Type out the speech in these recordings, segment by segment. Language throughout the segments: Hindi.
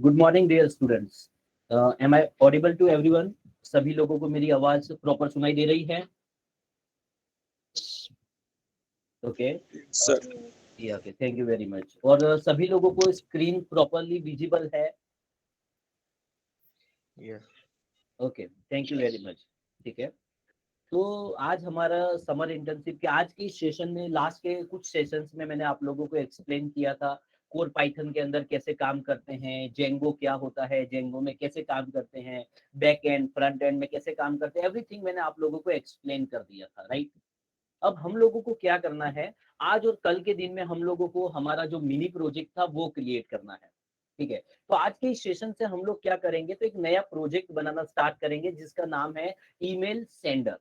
Good morning dear students. Am I audible to everyone? सभी लोगों को मेरी आवाज प्रॉपर सुनाई दे रही है? Okay, sir. Okay, thank you very much. और सभी लोगों को स्क्रीन प्रॉपरली विजिबल है? Yes. Okay, thank you very much. ठीक है, तो आज हमारा समर इंटर्नशिप के आज के सेशन में, लास्ट के कुछ सेशंस में मैंने आप लोगों को एक्सप्लेन किया था कोर पाइथन के अंदर कैसे काम करते हैं, जेंगो क्या होता है, जेंगो में कैसे काम करते हैं, बैक एंड फ्रंट एंड में कैसे काम करते हैं, एवरीथिंग मैंने आप लोगों को एक्सप्लेन कर दिया था, राइट? अब हम लोगों को क्या करना है, आज और कल के दिन में हम लोगों को हमारा जो मिनी प्रोजेक्ट था वो क्रिएट करना है। ठीक है, तो आज के इस सेशन से हम लोग क्या करेंगे, तो एक नया प्रोजेक्ट बनाना स्टार्ट करेंगे जिसका नाम है ईमेल सेंडर।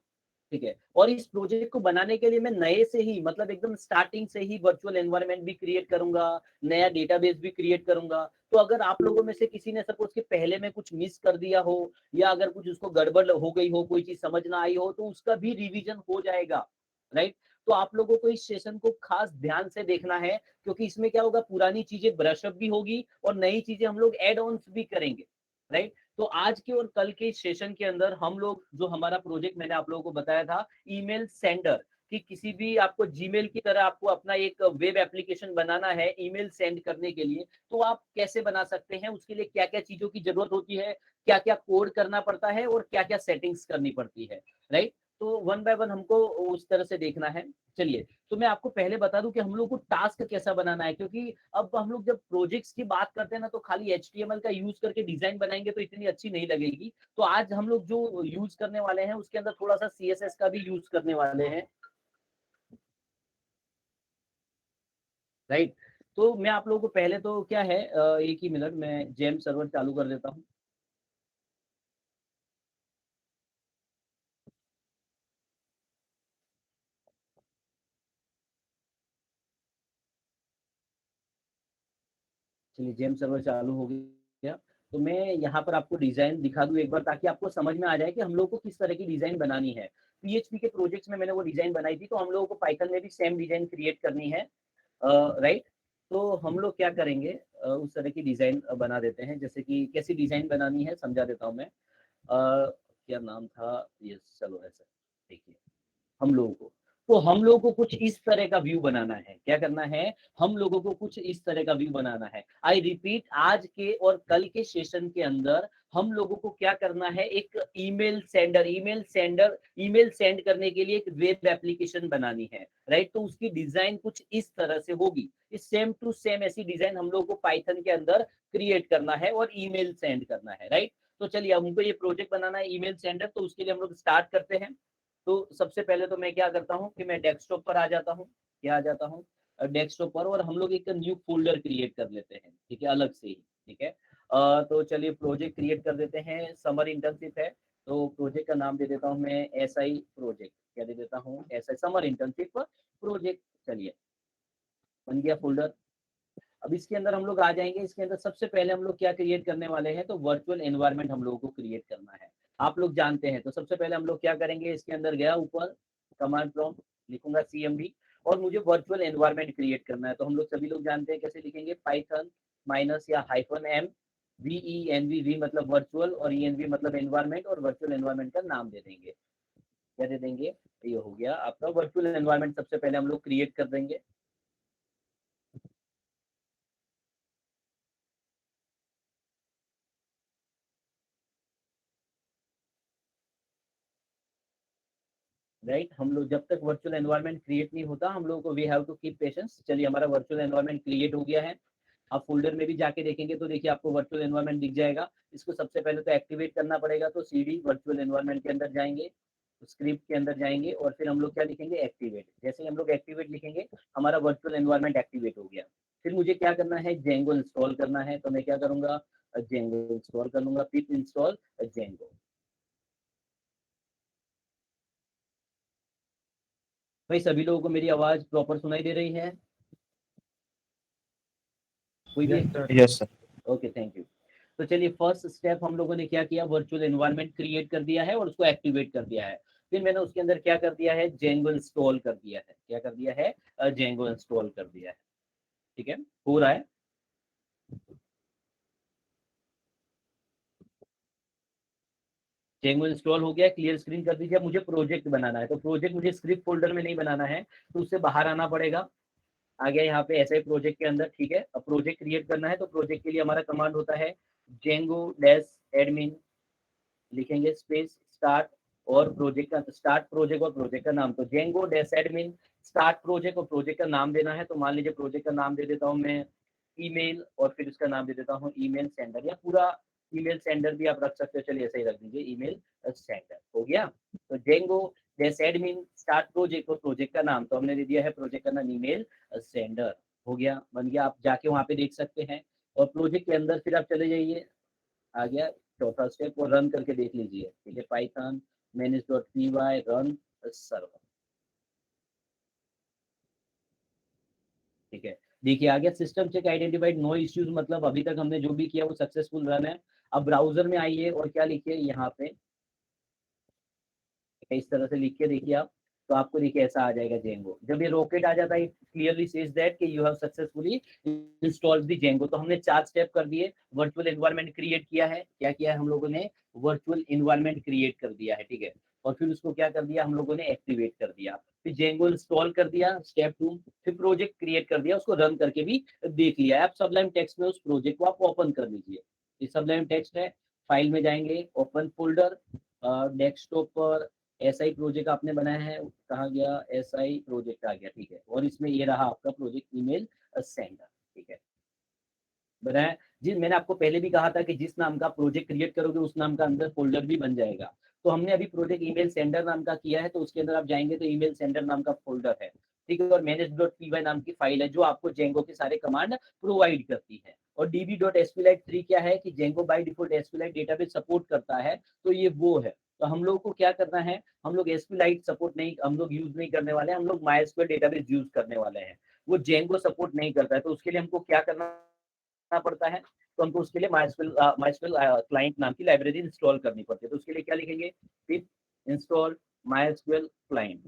ठीक है, और इस प्रोजेक्ट को बनाने के लिए मैं नए से ही, मतलब एकदम स्टार्टिंग से ही वर्चुअल एनवायरनमेंट भी क्रिएट करूंगा, नया डेटाबेस भी क्रिएट करूंगा। तो अगर आप लोगों में से किसी ने सपोज के पहले में कुछ मिस कर दिया हो, या अगर कुछ उसको गड़बड़ हो गई हो, कोई चीज समझ ना आई हो, तो उसका भी रिवीजन हो जाएगा, राइट? तो आप लोगों को इस सेशन को खास ध्यान से देखना है, क्योंकि इसमें क्या होगा, पुरानी चीजें ब्रशअप भी होगी और नई चीजें हम लोग एड ऑन्स भी करेंगे, राइट? तो आज के और कल के सेशन के अंदर हम लोग जो हमारा प्रोजेक्ट मैंने आप लोगों को बताया था, ईमेल सेंडर, कि किसी भी आपको जीमेल की तरह आपको अपना एक वेब एप्लीकेशन बनाना है ईमेल सेंड करने के लिए, तो आप कैसे बना सकते हैं, उसके लिए क्या क्या चीजों की जरूरत होती है, क्या क्या कोड करना पड़ता है और क्या क्या सेटिंग्स करनी पड़ती है, राइट? तो वन बाय वन हमको उस तरह से देखना है। चलिए, तो मैं आपको पहले बता दूं कि हम लोग को टास्क कैसा बनाना है, क्योंकि अब हम लोग जब प्रोजेक्ट्स की बात करते हैं ना, तो खाली HTML का यूज करके डिजाइन बनाएंगे तो इतनी अच्छी नहीं लगेगी। तो आज हम लोग जो यूज करने वाले हैं उसके अंदर थोड़ा सा CSS का भी यूज करने वाले हैं, राइट? तो मैं आप लोगों को पहले तो क्या है, एक ही मिनट, मैं जेम सर्वर चालू कर देता हूँ। चलिए, जेम सर्वर चालू हो गया। तो मैं यहाँ पर आपको डिजाइन दिखा दूं एक बार, ताकि आपको समझ में आ जाए कि हम लोग को किस तरह की डिजाइन बनानी है। PHP के प्रोजेक्ट्स में मैंने वो डिजाइन बनाई थी, तो हम लोगों को पाइथन में भी सेम डिजाइन क्रिएट करनी है, राइट? तो हम लोग क्या करेंगे, उस तरह की डिजाइन बना देते हैं। जैसे कि कैसी डिजाइन बनानी है समझा देता हूँ मैं। क्या नाम था ये, चलो ऐसा देखिए, हम लोगों को, तो हम लोगों को कुछ इस तरह का व्यू बनाना है। क्या करना है, हम लोगों को कुछ इस तरह का व्यू बनाना है। आई रिपीट, आज के और कल के सेशन के अंदर हम लोगों को क्या करना है, एक ईमेल सेंड करने के लिए एक वेब एप्लीकेशन बनानी है, राइट? तो उसकी डिजाइन कुछ इस तरह से होगी। इस सेम टू सेम ऐसी डिजाइन हम लोग को पाइथन के अंदर क्रिएट करना है और ईमेल सेंड करना है, राइट? तो चलिए, हमको ये प्रोजेक्ट बनाना है ईमेल सेंडर, तो उसके लिए हम लोग स्टार्ट करते हैं। तो सबसे पहले तो मैं क्या करता हूँ कि मैं डेस्कटॉप पर आ जाता हूँ। क्या आ जाता हूँ, डेस्कटॉप पर, और हम लोग एक न्यू फोल्डर क्रिएट कर लेते हैं, ठीक है, अलग से ही। ठीक है, तो चलिए प्रोजेक्ट क्रिएट कर देते हैं, समर इंटर्नशिप है। तो प्रोजेक्ट का नाम दे देता हूँ मैं SI प्रोजेक्ट। क्या दे देता हूँ, SI समर इंटर्नशिप प्रोजेक्ट। चलिए, बन गया फोल्डर। अब इसके अंदर हम लोग आ जाएंगे। इसके अंदर सबसे पहले हम लोग क्या क्रिएट करने वाले हैं, तो वर्चुअल एनवायरनमेंट हम लोगों को क्रिएट करना है। आप लोग जानते हैं, तो सबसे पहले हम लोग क्या करेंगे, इसके अंदर गया ऊपर, कमांड प्रॉम्प्ट लिखूंगा CMD, और मुझे वर्चुअल एनवायरनमेंट क्रिएट करना है। तो हम लोग सभी लोग जानते हैं कैसे लिखेंगे, पाइथन माइनस या -m VENV, मतलब वर्चुअल, और ENV मतलब एनवायरनमेंट, और वर्चुअल एनवायरनमेंट का नाम दे देंगे। क्या दे देंगे, ये हो गया आपका वर्चुअल एनवायरनमेंट। सबसे पहले हम लोग क्रिएट कर देंगे। राइट, हम लोग जब तक वर्चुअल एनवायरनमेंट क्रिएट नहीं होता, हम लोग को we have to keep patience. चलिए, हमारा वर्चुअल एनवायरनमेंट क्रिएट हो गया है। आप फोल्डर में भी जाके देखेंगे तो देखिए आपको वर्चुअल एनवायरनमेंट दिख जाएगा। इसको सबसे पहले तो एक्टिवेट करना पड़ेगा। तो CD वर्चुअल एनवायरनमेंट के अंदर जाएंगे, स्क्रिप्ट के अंदर जाएंगे, और फिर हम लोग क्या लिखेंगे, एक्टिवेट। जैसे ही हम लोग एक्टिवेट लिखेंगे, हमारा वर्चुअल एनवायरनमेंट एक्टिवेट हो गया। फिर मुझे क्या करना है, जेंगो इंस्टॉल करना है। तो मैं क्या करूंगा, जेंगो इंस्टॉल कर लूंगा, पिप इंस्टॉल जेंगो। भाई, सभी लोगों को मेरी आवाज प्रॉपर सुनाई दे रही है? कोई भी? Yes sir. Yes sir. Okay, thank you. तो चलिए, फर्स्ट स्टेप हम लोगों ने क्या किया, वर्चुअल एनवायरनमेंट क्रिएट कर दिया है और उसको एक्टिवेट कर दिया है। फिर मैंने उसके अंदर क्या कर दिया है, जेंगो इंस्टॉल कर दिया है। क्या कर दिया है, जेंगो इंस्टॉल कर दिया है। ठीक है, हो रहा है। जेंगो इंस्टॉल हो गया, क्लियर स्क्रीन कर दीजिए। मुझे प्रोजेक्ट बनाना है, तो प्रोजेक्ट मुझे स्क्रिप्ट फोल्डर में नहीं बनाना है, तो उससे बाहर आना पड़ेगा। आ गया यहाँ पे ऐसे प्रोजेक्ट के अंदर, ठीक है। अब प्रोजेक्ट क्रिएट करना है, तो प्रोजेक्ट के लिए हमारा कमांड होता है जेंगो डैश एडमिन, लिखेंगे स्पेस स्टार्ट और प्रोजेक्ट का स्टार्ट प्रोजेक्ट और प्रोजेक्ट का नाम। तो Django dash admin start project और प्रोजेक्ट का नाम देना है। तो मान लीजिए प्रोजेक्ट का नाम दे देता हूँ मैं ईमेल, और फिर उसका नाम दे देता हूँ ईमेल सेंडर, या पूरा ईमेल सेंडर भी आप रख सकते हो। चलिए ऐसे ही रख दीजिए ईमेल सेंडर, हो गया। तो जेंगो जैसे एडमिन स्टार्ट प्रोजेक्ट और प्रोजेक्ट का नाम, तो हमने दे दिया है प्रोजेक्ट का नाम ईमेल सेंडर, हो गया, बन गया। आप जाके वहाँ पे देख सकते हैं। और प्रोजेक्ट के अंदर फिर आप चले जाइए, आ गया चौथा स्टेप, वो रन करके देख लीजिए, ठीक है। पाइथन manage.py रन सर्वर, ठीक है। देखिए आ गया system check identified no issues, मतलब अभी तक हमने जो भी किया वो सक्सेसफुल रन है। अब ब्राउजर में आइए और क्या लिखिए यहाँ पे, इस तरह से लिख के देखिए आप, तो आपको देखिए ऐसा आ जाएगा जेंगो। जब ये रॉकेट आ जाता है क्लियरली सेज दैट कि you have successfully installed the Django. तो हमने 4 स्टेप कर दिए, वर्चुअल एनवायरनमेंट क्रिएट किया है। क्या किया है हम लोगों ने, वर्चुअल एनवायरनमेंट क्रिएट कर दिया है, ठीक है। और फिर उसको क्या कर दिया हम लोगों ने, एक्टिवेट कर दिया। फिर जेंगो इंस्टॉल कर दिया, स्टेप 2। फिर प्रोजेक्ट क्रिएट कर दिया, उसको रन करके भी देख लिया। आप सबलाइम टेक्स्ट में उस प्रोजेक्ट को आप ओपन कर लीजिए। ये सबलाइम टेक्स्ट है, फाइल में जाएंगे, ओपन फोल्डर, डेस्कटॉप पर एसआई प्रोजेक्ट आपने बनाया है, कहा गया एसआई प्रोजेक्ट आ गया, ठीक है। और इसमें ये रहा आपका प्रोजेक्ट ईमेल सेंडर, ठीक है, बनाया। जी मैंने आपको पहले भी कहा था कि जिस नाम का प्रोजेक्ट क्रिएट करोगे उस नाम का अंदर फोल्डर भी बन जाएगा। तो हमने अभी प्रोजेक्ट ईमेल सेंडर नाम का किया है, तो उसके अंदर आप जाएंगे तो ईमेल सेंडर नाम का फोल्डर है, ठीक है। और manage.py नाम की फाइल है जो आपको जेंगो के सारे कमांड प्रोवाइड करती है। और db.sqlite3 क्या है कि Django by default SQLite database support करता है, तो ये वो है। तो हम लोग को क्या करना है, हम लोग एसक्यूएलाइट सपोर्ट नहीं, हम लोग यूज नहीं करने वाले हैं, हम लोग माइस्क्यूएल डेटाबेस यूज करने वाले हैं। वो जेंगो सपोर्ट नहीं करता है, तो उसके लिए हमको क्या करना पड़ता है, तो हमको उसके लिए माइस्क्यूएल क्लाइंट नाम की लाइब्रेरी इंस्टॉल करनी पड़ती है। तो उसके लिए क्या लिखेंगे, पिप इंस्टॉल माइस्क्यूएल क्लाइंट,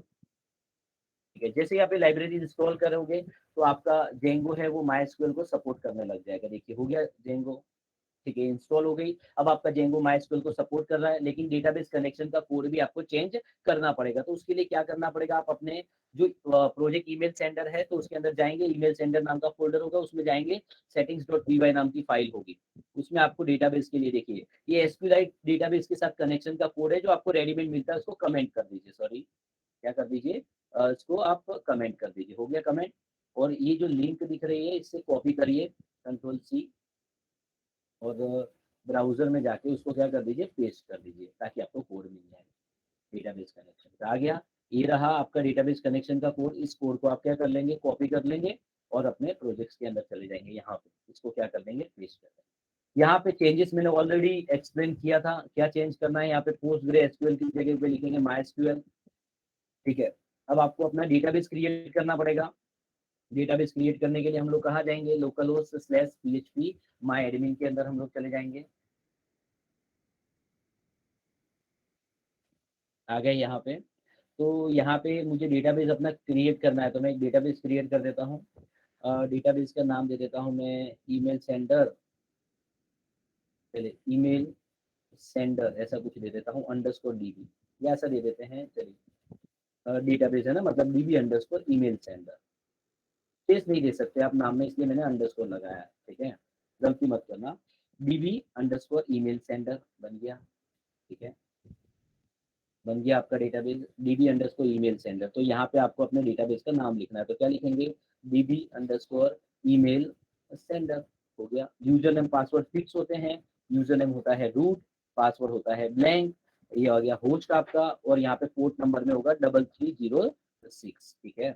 ठीक है। जैसे ही आप ये लाइब्रेरी इंस्टॉल करोगे तो आपका जेंगो है वो माइस्क्यूएल को सपोर्ट करने लग जाएगा। देखिए हो गया जेंगो, ठीक है, इंस्टॉल हो गई। अब आपका जेंगो माइस्क्यूएल को सपोर्ट कर रहा है, लेकिन डेटाबेस कनेक्शन का कोड भी आपको चेंज करना पड़ेगा। तो उसके लिए क्या करना पड़ेगा, आप अपने जो प्रोजेक्ट ईमेल सेंडर है, तो उसके अंदर जाएंगे, ईमेल सेंडर नाम का फोल्डर होगा, उसमें जाएंगे, settings.py नाम की फाइल होगी, उसमें आपको डेटाबेस के लिए देखिए ये एसक्यूएलाइट डेटाबेस के साथ कनेक्शन का कोड है जो आपको रेडीमेड मिलता है, उसको कमेंट कर दीजिए, सॉरी क्या कर दीजिए, इसको आप कमेंट कर दीजिए, हो गया कमेंट। और ये जो लिंक दिख रही है इससे कॉपी करिए, कंट्रोल C, और ब्राउजर में जाके उसको क्या कर दीजिए, पेस्ट कर दीजिए, ताकि आपको कोड मिल जाए डेटाबेस कनेक्शन का। आ गया, ये रहा आपका डेटाबेस कनेक्शन का कोड। इस कोड को आप क्या कर लेंगे, कॉपी कर लेंगे और अपने प्रोजेक्ट्स के अंदर चले जाएंगे, यहाँ पे इसको क्या कर लेंगे, पेस्ट कर लेंगे। यहाँ पे चेंजेस मैंने ऑलरेडी एक्सप्लेन किया था, क्या चेंज करना है, यहाँ पे पोस्ट ग्रे एसक्यूएल की जगह पे लिखेंगे माइस्क्यूएल, ठीक है। अब आपको अपना डेटाबेस क्रिएट करना पड़ेगा। डेटाबेस क्रिएट करने के लिए हम लोग कहाँ जाएंगे, लोकल होस्ट स्लैश php माई एडमिन के अंदर हम लोग चले जाएंगे। आ गए यहाँ पे, तो यहाँ पे मुझे डेटाबेस अपना क्रिएट करना है, तो मैं एक डेटाबेस क्रिएट कर देता हूँ। डेटाबेस का नाम दे देता हूँ मैं ईमेल सेंडर, चलिए ईमेल सेंडर ऐसा कुछ दे देता हूँ, _db, या ऐसा दे देते हैं, चलिए डेटाबेस है ना, मतलब db_email सेंडर। स्पेस नहीं दे सकते आप नाम में, इसलिए मैंने अंडरस्कोर लगाया है, ठीक है, गलती मत करना। db_email सेंडर बन गया, ठीक है, बन गया आपका डेटाबेस db_email सेंडर। तो यहाँ पे आपको अपने डेटाबेस का नाम लिखना है, तो क्या लिखेंगे, db_email सेंडर, हो गया। यूजर नेम पासवर्ड फिक्स होते हैं, यूजर नेम होता है रूट, पासवर्ड होता है ब्लैंक, ये आ गया होस्ट आपका, और यहाँ पे पोर्ट नंबर में होगा 3306, ठीक है,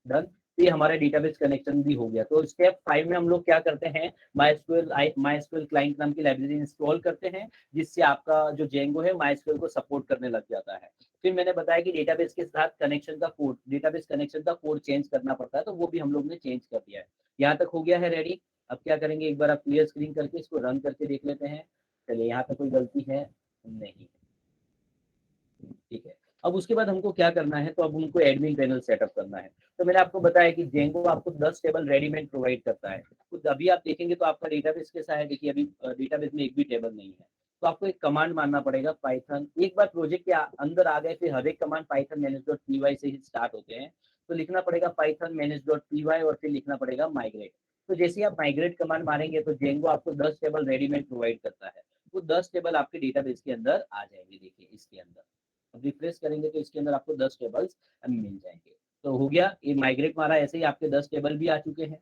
डन। तो ये हमारा डेटाबेस कनेक्शन भी हो गया। तो स्टेप 5 में हम लोग क्या करते हैं, माइस्क्यूएल क्लाइंट नाम की लाइब्रेरी इंस्टॉल करते हैं, जिससे आपका जो जेंगो है माइस्क्यूएल को सपोर्ट करने लग जाता है। फिर मैंने बताया कि डेटाबेस के साथ कनेक्शन का कोड, डेटाबेस कनेक्शन का कोड चेंज करना पड़ता है, तो वो भी हम लोग ने चेंज कर दिया है। यहाँ तक हो गया है रेडी। अब क्या करेंगे, एक बार आप क्लियर स्क्रीन करके इसको रन करके देख लेते हैं। चलिए यहाँ पे कोई गलती है नहीं, ठीक है। अब उसके बाद हमको क्या करना है, तो अब उनको एडमिन पैनल सेटअप करना है। तो मैंने आपको बताया कि जेंगो आपको 10 टेबल रेडीमेड प्रोवाइड करता है। तो अभी आप देखेंगे तो आपका डेटाबेस कैसा है, देखिए अभी डेटाबेस में एक भी टेबल नहीं है। तो आपको एक कमांड मारना पड़ेगा पाइथन। एक बार प्रोजेक्ट के अंदर आ गए फिर हर एक कमांड पाइथन manage.py से ही स्टार्ट होते हैं। तो लिखना पड़ेगा पाइथन manage.py और फिर लिखना पड़ेगा माइग्रेट। तो जैसे ही आप माइग्रेट कमांड मारेंगे तो जेंगो आपको 10 टेबल रेडीमेड प्रोवाइड करता है। वो 10 टेबल आपके डेटाबेस के अंदर आ जाएंगे। देखिए इसके अंदर अब रिफ्रेश करेंगे तो इसके अंदर आपको 10 टेबल्स मिल जाएंगे। तो हो गया, ये माइग्रेट मारा, ऐसे ही आपके 10 टेबल भी आ चुके हैं।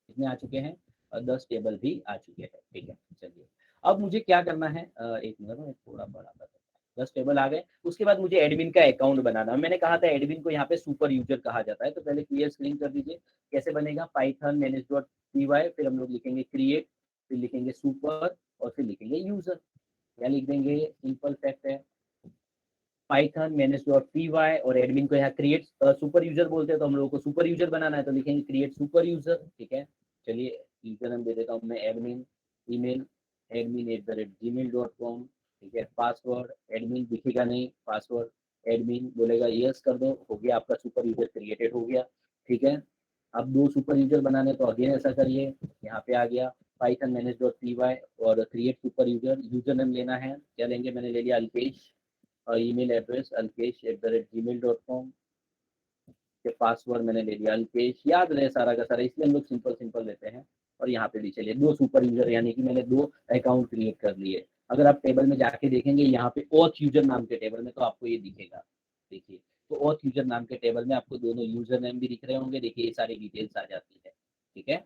कितने आ चुके हैं? 10 टेबल भी आ चुके हैं। ठीक है, चलिए अब मुझे क्या करना है, एक मिनट में थोड़ा बड़ा कर देता हूं। 10 टेबल आ गए, उसके बाद मुझे एडमिन का अकाउंट बनाना है। मैंने कहा था एडमिन को यहाँ पे सुपर यूजर कहा जाता है। तो पहले क्लियर स्क्रीन कर दीजिए। कैसे बनेगा? पाइथन manage.py, फिर हम लोग लिखेंगे क्रिएट, फिर लिखेंगे सुपर और फिर लिखेंगे यूजर। क्या लिख देंगे? सिंपल फैक्ट है, पाइथन manage.py और एडमिन को यहाँ क्रिएट सुपर यूजर बोलते हैं, तो हम लोगों को सुपर यूजर बनाना है तो लिखेंगे क्रिएट सुपर यूजर। ठीक है, चलिए यूजर नाम दे देता हूँ मैं एडमिन, ईमेल admin@gmail.com। ठीक है, पासवर्ड एडमिन दिखेगा नहीं, पासवर्ड एडमिन बोलेगा यस कर दो, हो गया आपका सुपर यूजर क्रिएटेड हो गया। ठीक है, अब 2 सुपर यूजर बनाने तो अगेन ऐसा करिए, यहाँ पे आ गया पाइथन manage.py और create super user. User name लेना है, क्या लेंगे? मैंने ले लिया अल्पेश, और ईमेल एड्रेस alkesh@gmail.com के पासवर्ड मैंने ले लिया अल्केश, याद रहे सारा का सारा, इसलिए हम लोग सिंपल सिंपल लेते हैं। और यहाँ पे भी चलिए 2 सुपर यूजर, यानी कि मैंने 2 अकाउंट क्रिएट कर लिए। अगर आप टेबल में जाके देखेंगे यहाँ पे ऑथ यूजर नाम के टेबल में तो आपको ये दिखेगा। देखिए, तो ऑथ यूजर नाम के टेबल में आपको दोनों यूजर नेम भी दिख रहे होंगे। देखिए ये सारी डिटेल्स आ जाती है। ठीक है,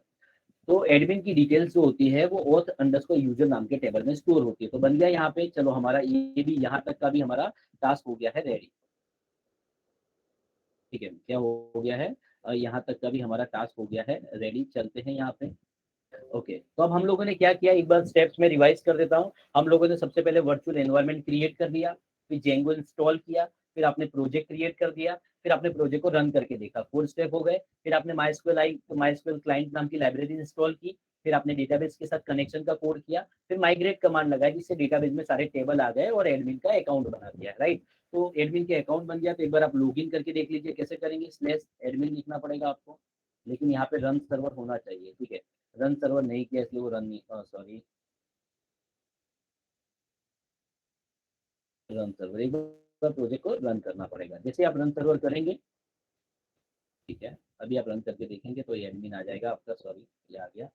तो एडमिन की डिटेल्स जो होती है वो ऑथ अंडरस्कोर यूजर नाम के टेबल में स्टोर होती है। तो बन गया यहाँ पे, चलो हमारा ये भी यहाँ तक का भी हमारा टास्क हो गया है रेडी। ठीक है, क्या हो गया है? यहाँ तक का भी हमारा टास्क हो गया है रेडी। चलते हैं यहाँ पे। ओके, तो अब हम लोगों ने क्या किया, एक बार स्टेप्स में रिवाइज कर देता हूँ। हम लोगों ने सबसे पहले वर्चुअल एनवायरनमेंट क्रिएट कर दिया, फिर जेंगो इंस्टॉल किया, फिर आपने प्रोजेक्ट क्रिएट कर दिया, फिर आपने प्रोजेक्ट को रन करके देखा, 4 स्टेप हो गए। फिर आपने माइस्क्यूएल क्लाइंट नाम की लाइब्रेरी इंस्टॉल की, फिर आपने डेटाबेस के साथ कनेक्शन का कोड किया, फिर माइग्रेट कमांड लगाया जिससे डेटाबेस में सारे टेबल आ गए और एडमिन का अकाउंट बना दिया, राइट। तो एडमिन के अकाउंट बन गया, तो एक बार आप लॉग इन करके देख लीजिए कैसे करेंगे। स्लैश एडमिन लिखना पड़ेगा आपको, लेकिन यहाँ पे रन सर्वर होना चाहिए। ठीक है, रन सर्वर नहीं किया इसलिए वो रन नहीं, सॉरी, रन सर्वर एक बार प्रोजेक्ट को रन करना पड़ेगा। जैसे आप रन सर्वर करेंगे, ठीक है, अभी आप रन करके देखेंगे तो ये एडमिन आ जाएगा आपका, सॉरी ये आ गया,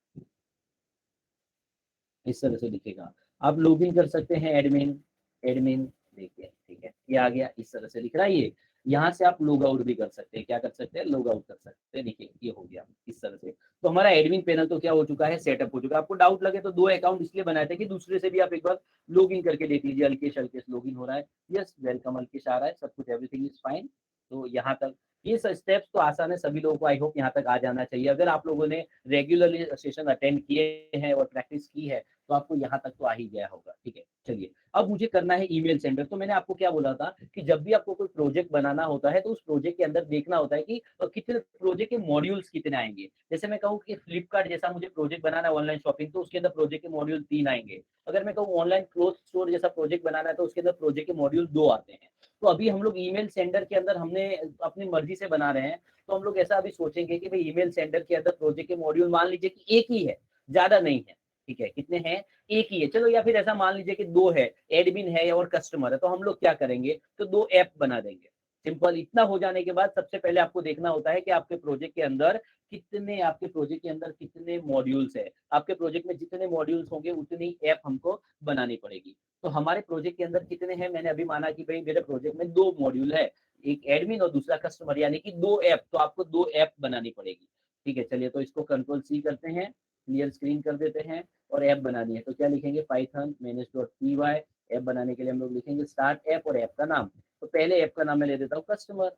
इस तरह से दिखेगा। आप लॉग इन कर सकते हैं एडमिन, एडमिन देखिए, ठीक है ये आ गया, इस तरह से दिख रहा है ये। यहाँ से आप लॉग आउट भी कर सकते हैं, क्या कर सकते हैं? लॉग आउट कर सकते हैं। देखिए ये हो गया इस तरह से। तो हमारा एडमिन पैनल तो क्या हो चुका है? सेटअप हो चुका है। आपको डाउट लगे तो 2 अकाउंट इसलिए बनाए थे कि दूसरे से भी आप एक बार लॉग इन करके देख लीजिए। अल्केश अल्केश लॉग इन हो रहा है, यस वेलकम अल्केश आ रहा है, सब कुछ एवरीथिंग इज फाइन। तो यहाँ तक ये स्टेप्स तो आसान है, सभी लोगों को आई होप यहाँ तक आ जाना चाहिए। अगर आप लोगों ने रेगुलरली सेशन अटेंड किए हैं और प्रैक्टिस की है तो आपको यहाँ तक तो आ ही गया होगा। ठीक है, चलिए अब मुझे करना है ईमेल सेंडर। तो मैंने आपको क्या बोला था कि जब भी आपको कोई प्रोजेक्ट बनाना होता है तो उस प्रोजेक्ट के अंदर देखना होता है कि कितने प्रोजेक्ट के मॉड्यूल्स कितने आएंगे। जैसे मैं कहूँ कि फ्लिपकार्ट जैसा मुझे प्रोजेक्ट बनाना है ऑनलाइन शॉपिंग, तो उसके अंदर प्रोजेक्ट के मॉड्यूल 3 आएंगे। अगर मैं कहूँ ऑनलाइन क्लोथ स्टोर जैसा प्रोजेक्ट बनाना है तो उसके अंदर प्रोजेक्ट के मॉड्यूल 2 आते हैं। तो अभी हम लोग ईमेल सेंडर के अंदर हमने अपनी मर्जी से बना रहे हैं। तो हम लोग ऐसा अभी सोचेंगे कि भाई ईमेल सेंडर के अंदर प्रोजेक्ट के मॉड्यूल मान लीजिए कि एक ही है, ज्यादा नहीं है। ठीक है, कितने हैं? एक ही है, चलो, या फिर ऐसा मान लीजिए कि 2 है, एडमिन है और कस्टमर है। तो हम लोग क्या करेंगे, तो 2 ऐप बना देंगे। सिंपल, इतना हो जाने के बाद सबसे पहले आपको देखना होता है कि आपके प्रोजेक्ट के अंदर कितने मॉड्यूल्स है। आपके प्रोजेक्ट में जितने मॉड्यूल्स होंगे उतनी ऐप हमको बनानी पड़ेगी। तो हमारे प्रोजेक्ट के अंदर कितने हैं? मैंने अभी माना कि भाई मेरे प्रोजेक्ट में 2 मॉड्यूल है, एक एडमिन और दूसरा कस्टमर, यानी कि 2 ऐप। तो आपको 2 ऐप बनानी पड़ेगी। ठीक है, चलिए तो इसको कंट्रोल सी करते हैं, क्लियर स्क्रीन कर देते हैं और ऐप बनानी है। तो क्या लिखेंगे? Python manage.py। ऐप बनाने के लिए हम लोग लिखेंगे स्टार्ट ऐप और ऐप का नाम। तो पहले ऐप का नाम मैं ले देता हूँ कस्टमर।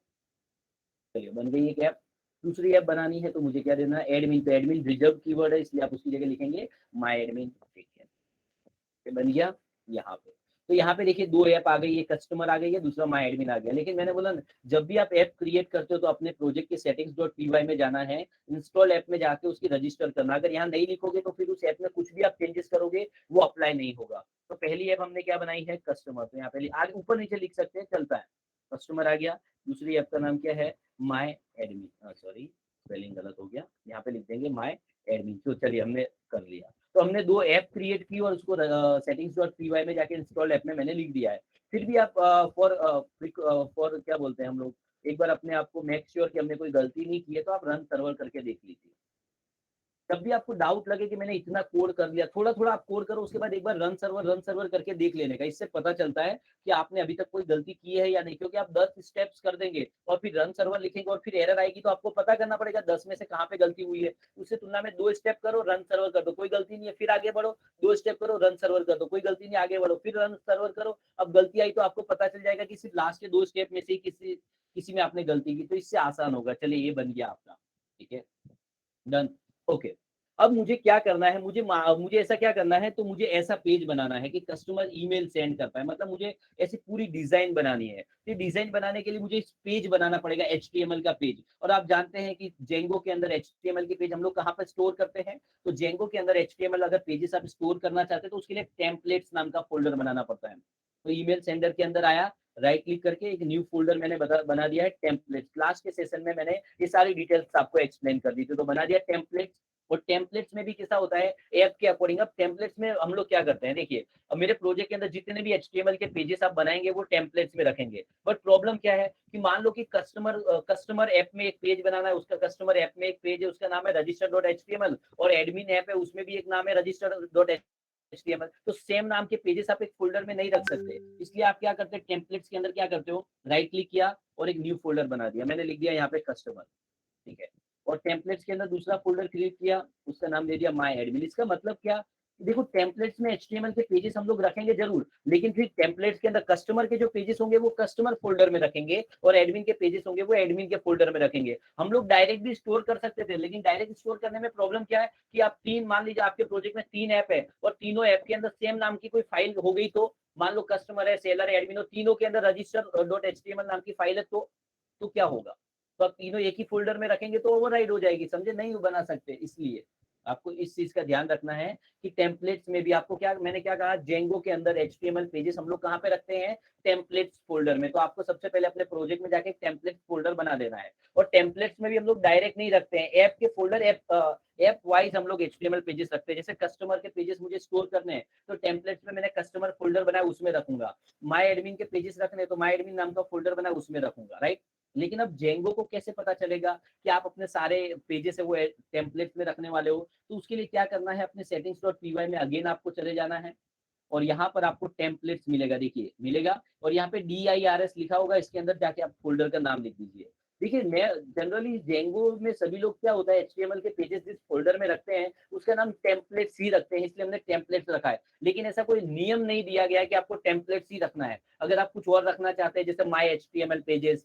चलिए बन गई एक ऐप। दूसरी ऐप बनानी है तो मुझे क्या देना है? एडमिन। तो एडमिन रिजर्व कीवर्ड है इसलिए आप उसकी जगह लिखेंगे माई एडमिन। ठीक है, ये बन गया यहाँ पे। तो यहाँ पे देखिए 2 ऐप आ गई, एक कस्टमर आ गई है, दूसरा माई एडमिन आ गया। लेकिन मैंने बोला ना, जब भी आप ऐप क्रिएट करते हो तो अपने प्रोजेक्ट के settings.py में जाना है, इंस्टॉल ऐप में जाके उसकी रजिस्टर करना। अगर यहाँ नहीं लिखोगे तो फिर उस ऐप में कुछ भी आप चेंजेस करोगे वो अप्लाई नहीं होगा। तो पहली ऐप हमने क्या बनाई है? कस्टमर। तो यहाँ पे आगे ऊपर नीचे लिख सकते हैं, चलता है। कस्टमर आ गया। दूसरी ऐप का नाम क्या है? माई एडमिन, सॉरी स्पेलिंग गलत हो गया, यहाँ पे लिख देंगे माई एडमिन। तो चलिए हमने कर लिया। तो हमने 2 ऐप क्रिएट की और उसको settings.py में जाके इंस्टॉल ऐप में मैंने लिख दिया है। फिर भी आप फॉर क्या बोलते हैं हम लोग, एक बार अपने आप को मेक श्योर कि हमने कोई गलती नहीं की है, तो आप रन सर्वर करके देख लीजिए। जब भी आपको डाउट लगे कि मैंने इतना कोड कर लिया, थोड़ा थोड़ा आप कोड करो, उसके बाद एक बार रन सर्वर करके देख लेने का। इससे पता चलता है कि आपने अभी तक कोई गलती की है या नहीं, क्योंकि आप 10 स्टेप्स कर देंगे और फिर रन सर्वर लिखेंगे और फिर एरर आएगी, तो आपको पता करना पड़ेगा 10 में से कहाँ पे गलती हुई है। उससे तुलना में 2 स्टेप करो, रन सर्वर कर दो, कोई गलती नहीं है, फिर आगे बढ़ो, 2 स्टेप करो, रन सर्वर कर दो, कोई गलती नहीं, आगे बढ़ो, फिर रन सर्वर करो। अब गलती आई तो आपको पता चल जाएगा कि सिर्फ लास्ट के 2 स्टेप में से किसी में आपने गलती की, तो इससे आसान होगा। चलिए, ये बन गया आपका, ठीक है, डन, ओके। अब मुझे क्या करना है, मुझे ऐसा क्या करना है, तो मुझे ऐसा पेज बनाना है कि कस्टमर ईमेल सेंड कर पाए, मतलब मुझे ऐसी पूरी डिजाइन बनानी है। तो डिजाइन बनाने के लिए मुझे इस पेज बनाना पड़ेगा, एचटीएमएल का पेज। और आप जानते हैं कि जेंगो के अंदर एचटीएमएल के पेज हम लोग कहाँ पर स्टोर करते हैं, तो जेंगो के अंदर एचटीएमएल अगर पेजेस आप स्टोर करना चाहते हैं तो उसके लिए टेम्पलेट्स नाम का फोल्डर बनाना पड़ता है। तो ईमेल सेंडर के अंदर आया, राइट क्लिक करके एक न्यू फोल्डर मैंने बना दिया है टेम्पलेट्स। लास्ट के सेशन में मैंने ये सारी डिटेल्स आपको एक्सप्लेन कर दी थी, तो बना दिया टेम्पलेट्स। और टेम्पलेट्स में भी कैसा होता है, ऐप के अकॉर्डिंग। अब टेम्पलेट्स में हम लोग क्या करते हैं, देखिए, अब मेरे प्रोजेक्ट के अंदर जितने भी एचटीएमएल के पेजेस आप बनाएंगे वो टेम्पलेट्स में रखेंगे। बट प्रॉब्लम क्या है कि मान लो कि कस्टमर ऐप में एक पेज बनाना है, उसका कस्टमर ऐप में एक पेज है, उसका नाम है रजिस्टर डॉट एचटीएमएल, और एडमिन ऐप है, उसमें भी एक नाम है रजिस्टर डॉट एचटीएमएल। तो सेम नाम के पेजेस आप एक फोल्डर में नहीं रख सकते, इसलिए आप क्या करते हैं, टेम्पलेट्स के अंदर क्या करते हो, राइट क्लिक किया और एक न्यू फोल्डर बना दिया। मैंने लिख दिया यहाँ पे कस्टमर, ठीक है। और टेम्पलेट्स के अंदर दूसरा फोल्डर क्रिएट किया, उसका नाम दे दिया माय एडमिन। इसका मतलब क्या, देखो, टेम्पलेट्स में एचटीएमएल के पेजेस हम लोग रखेंगे जरूर, लेकिन फिर टेम्पलेट्स के अंदर कस्टमर के जो पेजेस होंगे वो कस्टमर फोल्डर में रखेंगे, और एडमिन के पेजेस होंगे वो एडमिन के फोल्डर में रखेंगे। हम लोग डायरेक्ट भी स्टोर कर सकते थे, लेकिन डायरेक्ट स्टोर करने में प्रॉब्लम क्या है कि आप मान लीजिए आपके प्रोजेक्ट में 3 ऐप है और तीनों ऐप के अंदर सेम नाम की कोई फाइल हो गई, तो मान लो कस्टमर है, सेलर है, एडमिन हो, तीनों के अंदर रजिस्टर डॉट एचटीएमएल नाम की फाइल है, तो क्या होगा, तो आप तीनों एक ही फोल्डर में रखेंगे तो ओवरराइड हो जाएगी, समझे, नहीं बना सकते। इसलिए आपको इस चीज का ध्यान रखना है कि टेम्पलेट्स में भी आपको मैंने क्या कहा, जेंगो के अंदर एचटीएमएल पेजेस हम लोग कहाँ पे रखते हैं, टेम्पलेट्स फोल्डर में। तो आपको सबसे पहले अपने प्रोजेक्ट में जाके टेम्पलेट्स फोल्डर बना देना है। और टेम्पलेट्स में भी हम लोग डायरेक्ट नहीं रखते हैं, ऐप के फोल्डर, ऐप वाइज हम लोग एचटीएमएल पेजेस रखते हैं। जैसे कस्टमर के पेजेस मुझे स्टोर करने हैं, तो टेम्पलेट्स में मैंने कस्टमर फोल्डर बनाया, उसमें रखूंगा। माय एडमिन के पेजेस रखने, तो माय एडमिन नाम का फोल्डर बनाया, उसमें रखूंगा, राइट। लेकिन अब जेंगो को कैसे पता चलेगा कि आप अपने सारे पेजेस है वो टेम्पलेट में रखने वाले हो, तो उसके लिए क्या करना है, अपने सेटिंग्स डॉट पीवाई में अगेन आपको चले जाना है, और यहाँ पर आपको टेम्पलेट्स मिलेगा, देखिए मिलेगा, और यहाँ पे DIRS लिखा होगा, इसके अंदर जाके आप फोल्डर का नाम लिख दीजिए। देखिए, मैं जनरली जेंगो में सभी लोग क्या होता है, एचटीएमएल के पेजेस जिस फोल्डर में रखते हैं उसका नाम टेम्पलेट्स ही रखते हैं, इसलिए हमने टेम्पलेट्स रखा है। लेकिन ऐसा कोई नियम नहीं दिया गया है कि आपको टेम्पलेट्स ही रखना है। अगर आप कुछ और रखना चाहते हैं, जैसे my HTML pages,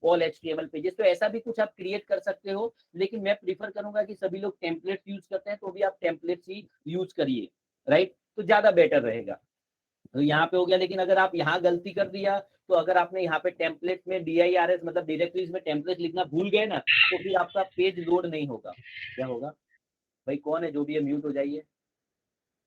all HTML pages, तो ऐसा भी कुछ आप क्रिएट कर सकते हो। लेकिन मैं प्रीफर करूंगा कि सभी लोग टेम्पलेट्स यूज करते हैं, तो भी आप टेम्पलेट्स ही यूज करिए, राइट, तो ज्यादा बेटर रहेगा। तो यहाँ पे हो गया। लेकिन अगर आप यहाँ गलती कर दिया, तो अगर आपने यहाँ पे टेम्पलेट में DIRS मतलब डायरेक्टरीज में टेम्पलेट लिखना भूल गए ना, तो फिर आपका पेज लोड नहीं होगा। क्या होगा भाई, कौन है जो भी है, म्यूट हो जाइए।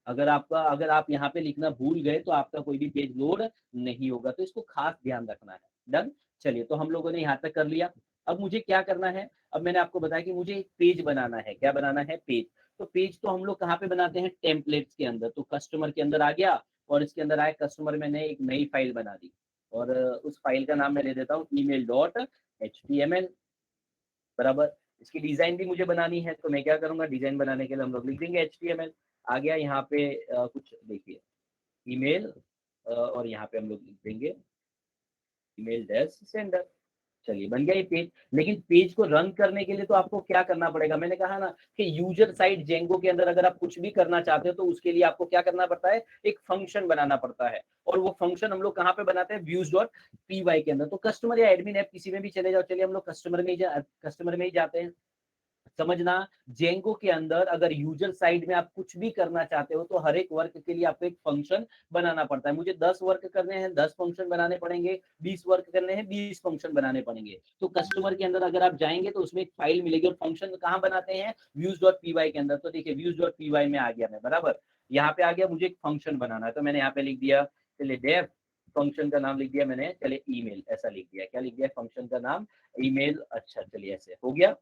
अगर आप यहाँ पे लिखना भूल गए तो आपका कोई भी पेज लोड नहीं होगा, तो इसको खास ध्यान रखना है। डन, चलिए, तो हम लोगों ने यहाँ तक कर लिया। अब मुझे क्या करना है, अब मैंने आपको बताया कि मुझे एक पेज बनाना है। क्या बनाना है, पेज। तो पेज तो हम लोग कहाँ पे बनाते हैं, टेम्पलेट्स के अंदर। तो कस्टमर के अंदर आ गया, और इसके अंदर आए कस्टमर, मैंने एक नई फाइल बना दी, और उस फाइल का नाम मैं दे देता हूँ email.html, बराबर। इसकी डिजाइन भी मुझे बनानी है, तो मैं क्या करूंगा, डिजाइन बनाने के लिए हम लोग लिख देंगे HTML। आ गया यहाँ पे कुछ, देखिए, ईमेल, और यहाँ पे हम लोग लिख देंगे ईमेल डैश सेंडर। चलिए, बन गया ये पेज। लेकिन पेज को रन करने के लिए तो आपको क्या करना पड़ेगा, मैंने कहा ना कि यूजर साइड जेंगो के अंदर अगर आप कुछ भी करना चाहते हो, तो उसके लिए आपको क्या करना पड़ता है, एक फंक्शन बनाना पड़ता है। और वो फंक्शन हम लोग कहाँ पे बनाते हैं, व्यूज डॉट पी के अंदर। तो कस्टमर या एडमिन ऐप किसी में भी चले जाओ, चलिए हम लोग कस्टमर में ही जाते हैं। समझना, जेंगो के अंदर अगर यूजर साइड में आप कुछ भी करना चाहते हो, तो हर एक वर्क के लिए आपको एक फंक्शन बनाना पड़ता है। मुझे 10 वर्क करने हैं, 10 फंक्शन बनाने पड़ेंगे, 20 वर्क करने हैं, 20 फंक्शन बनाने पड़ेंगे। तो कस्टमर के अंदर अगर आप जाएंगे तो उसमें एक फाइल मिलेगी, और फंक्शन कहाँ बनाते हैं, व्यूज डॉट पी के अंदर। तो देखिए, व्यूज डॉट पी में आ गया मैं, बराबर। यहाँ पे आ गया, मुझे एक फंक्शन बनाना है, तो मैंने यहाँ पे लिख दिया, चलिए डेफ, फंक्शन का नाम लिख दिया मैंने, चलिए ईमेल, ऐसा लिख दिया। क्या लिख दिया, फंक्शन का नाम ईमेल। अच्छा, चलिए, ऐसे हो गया,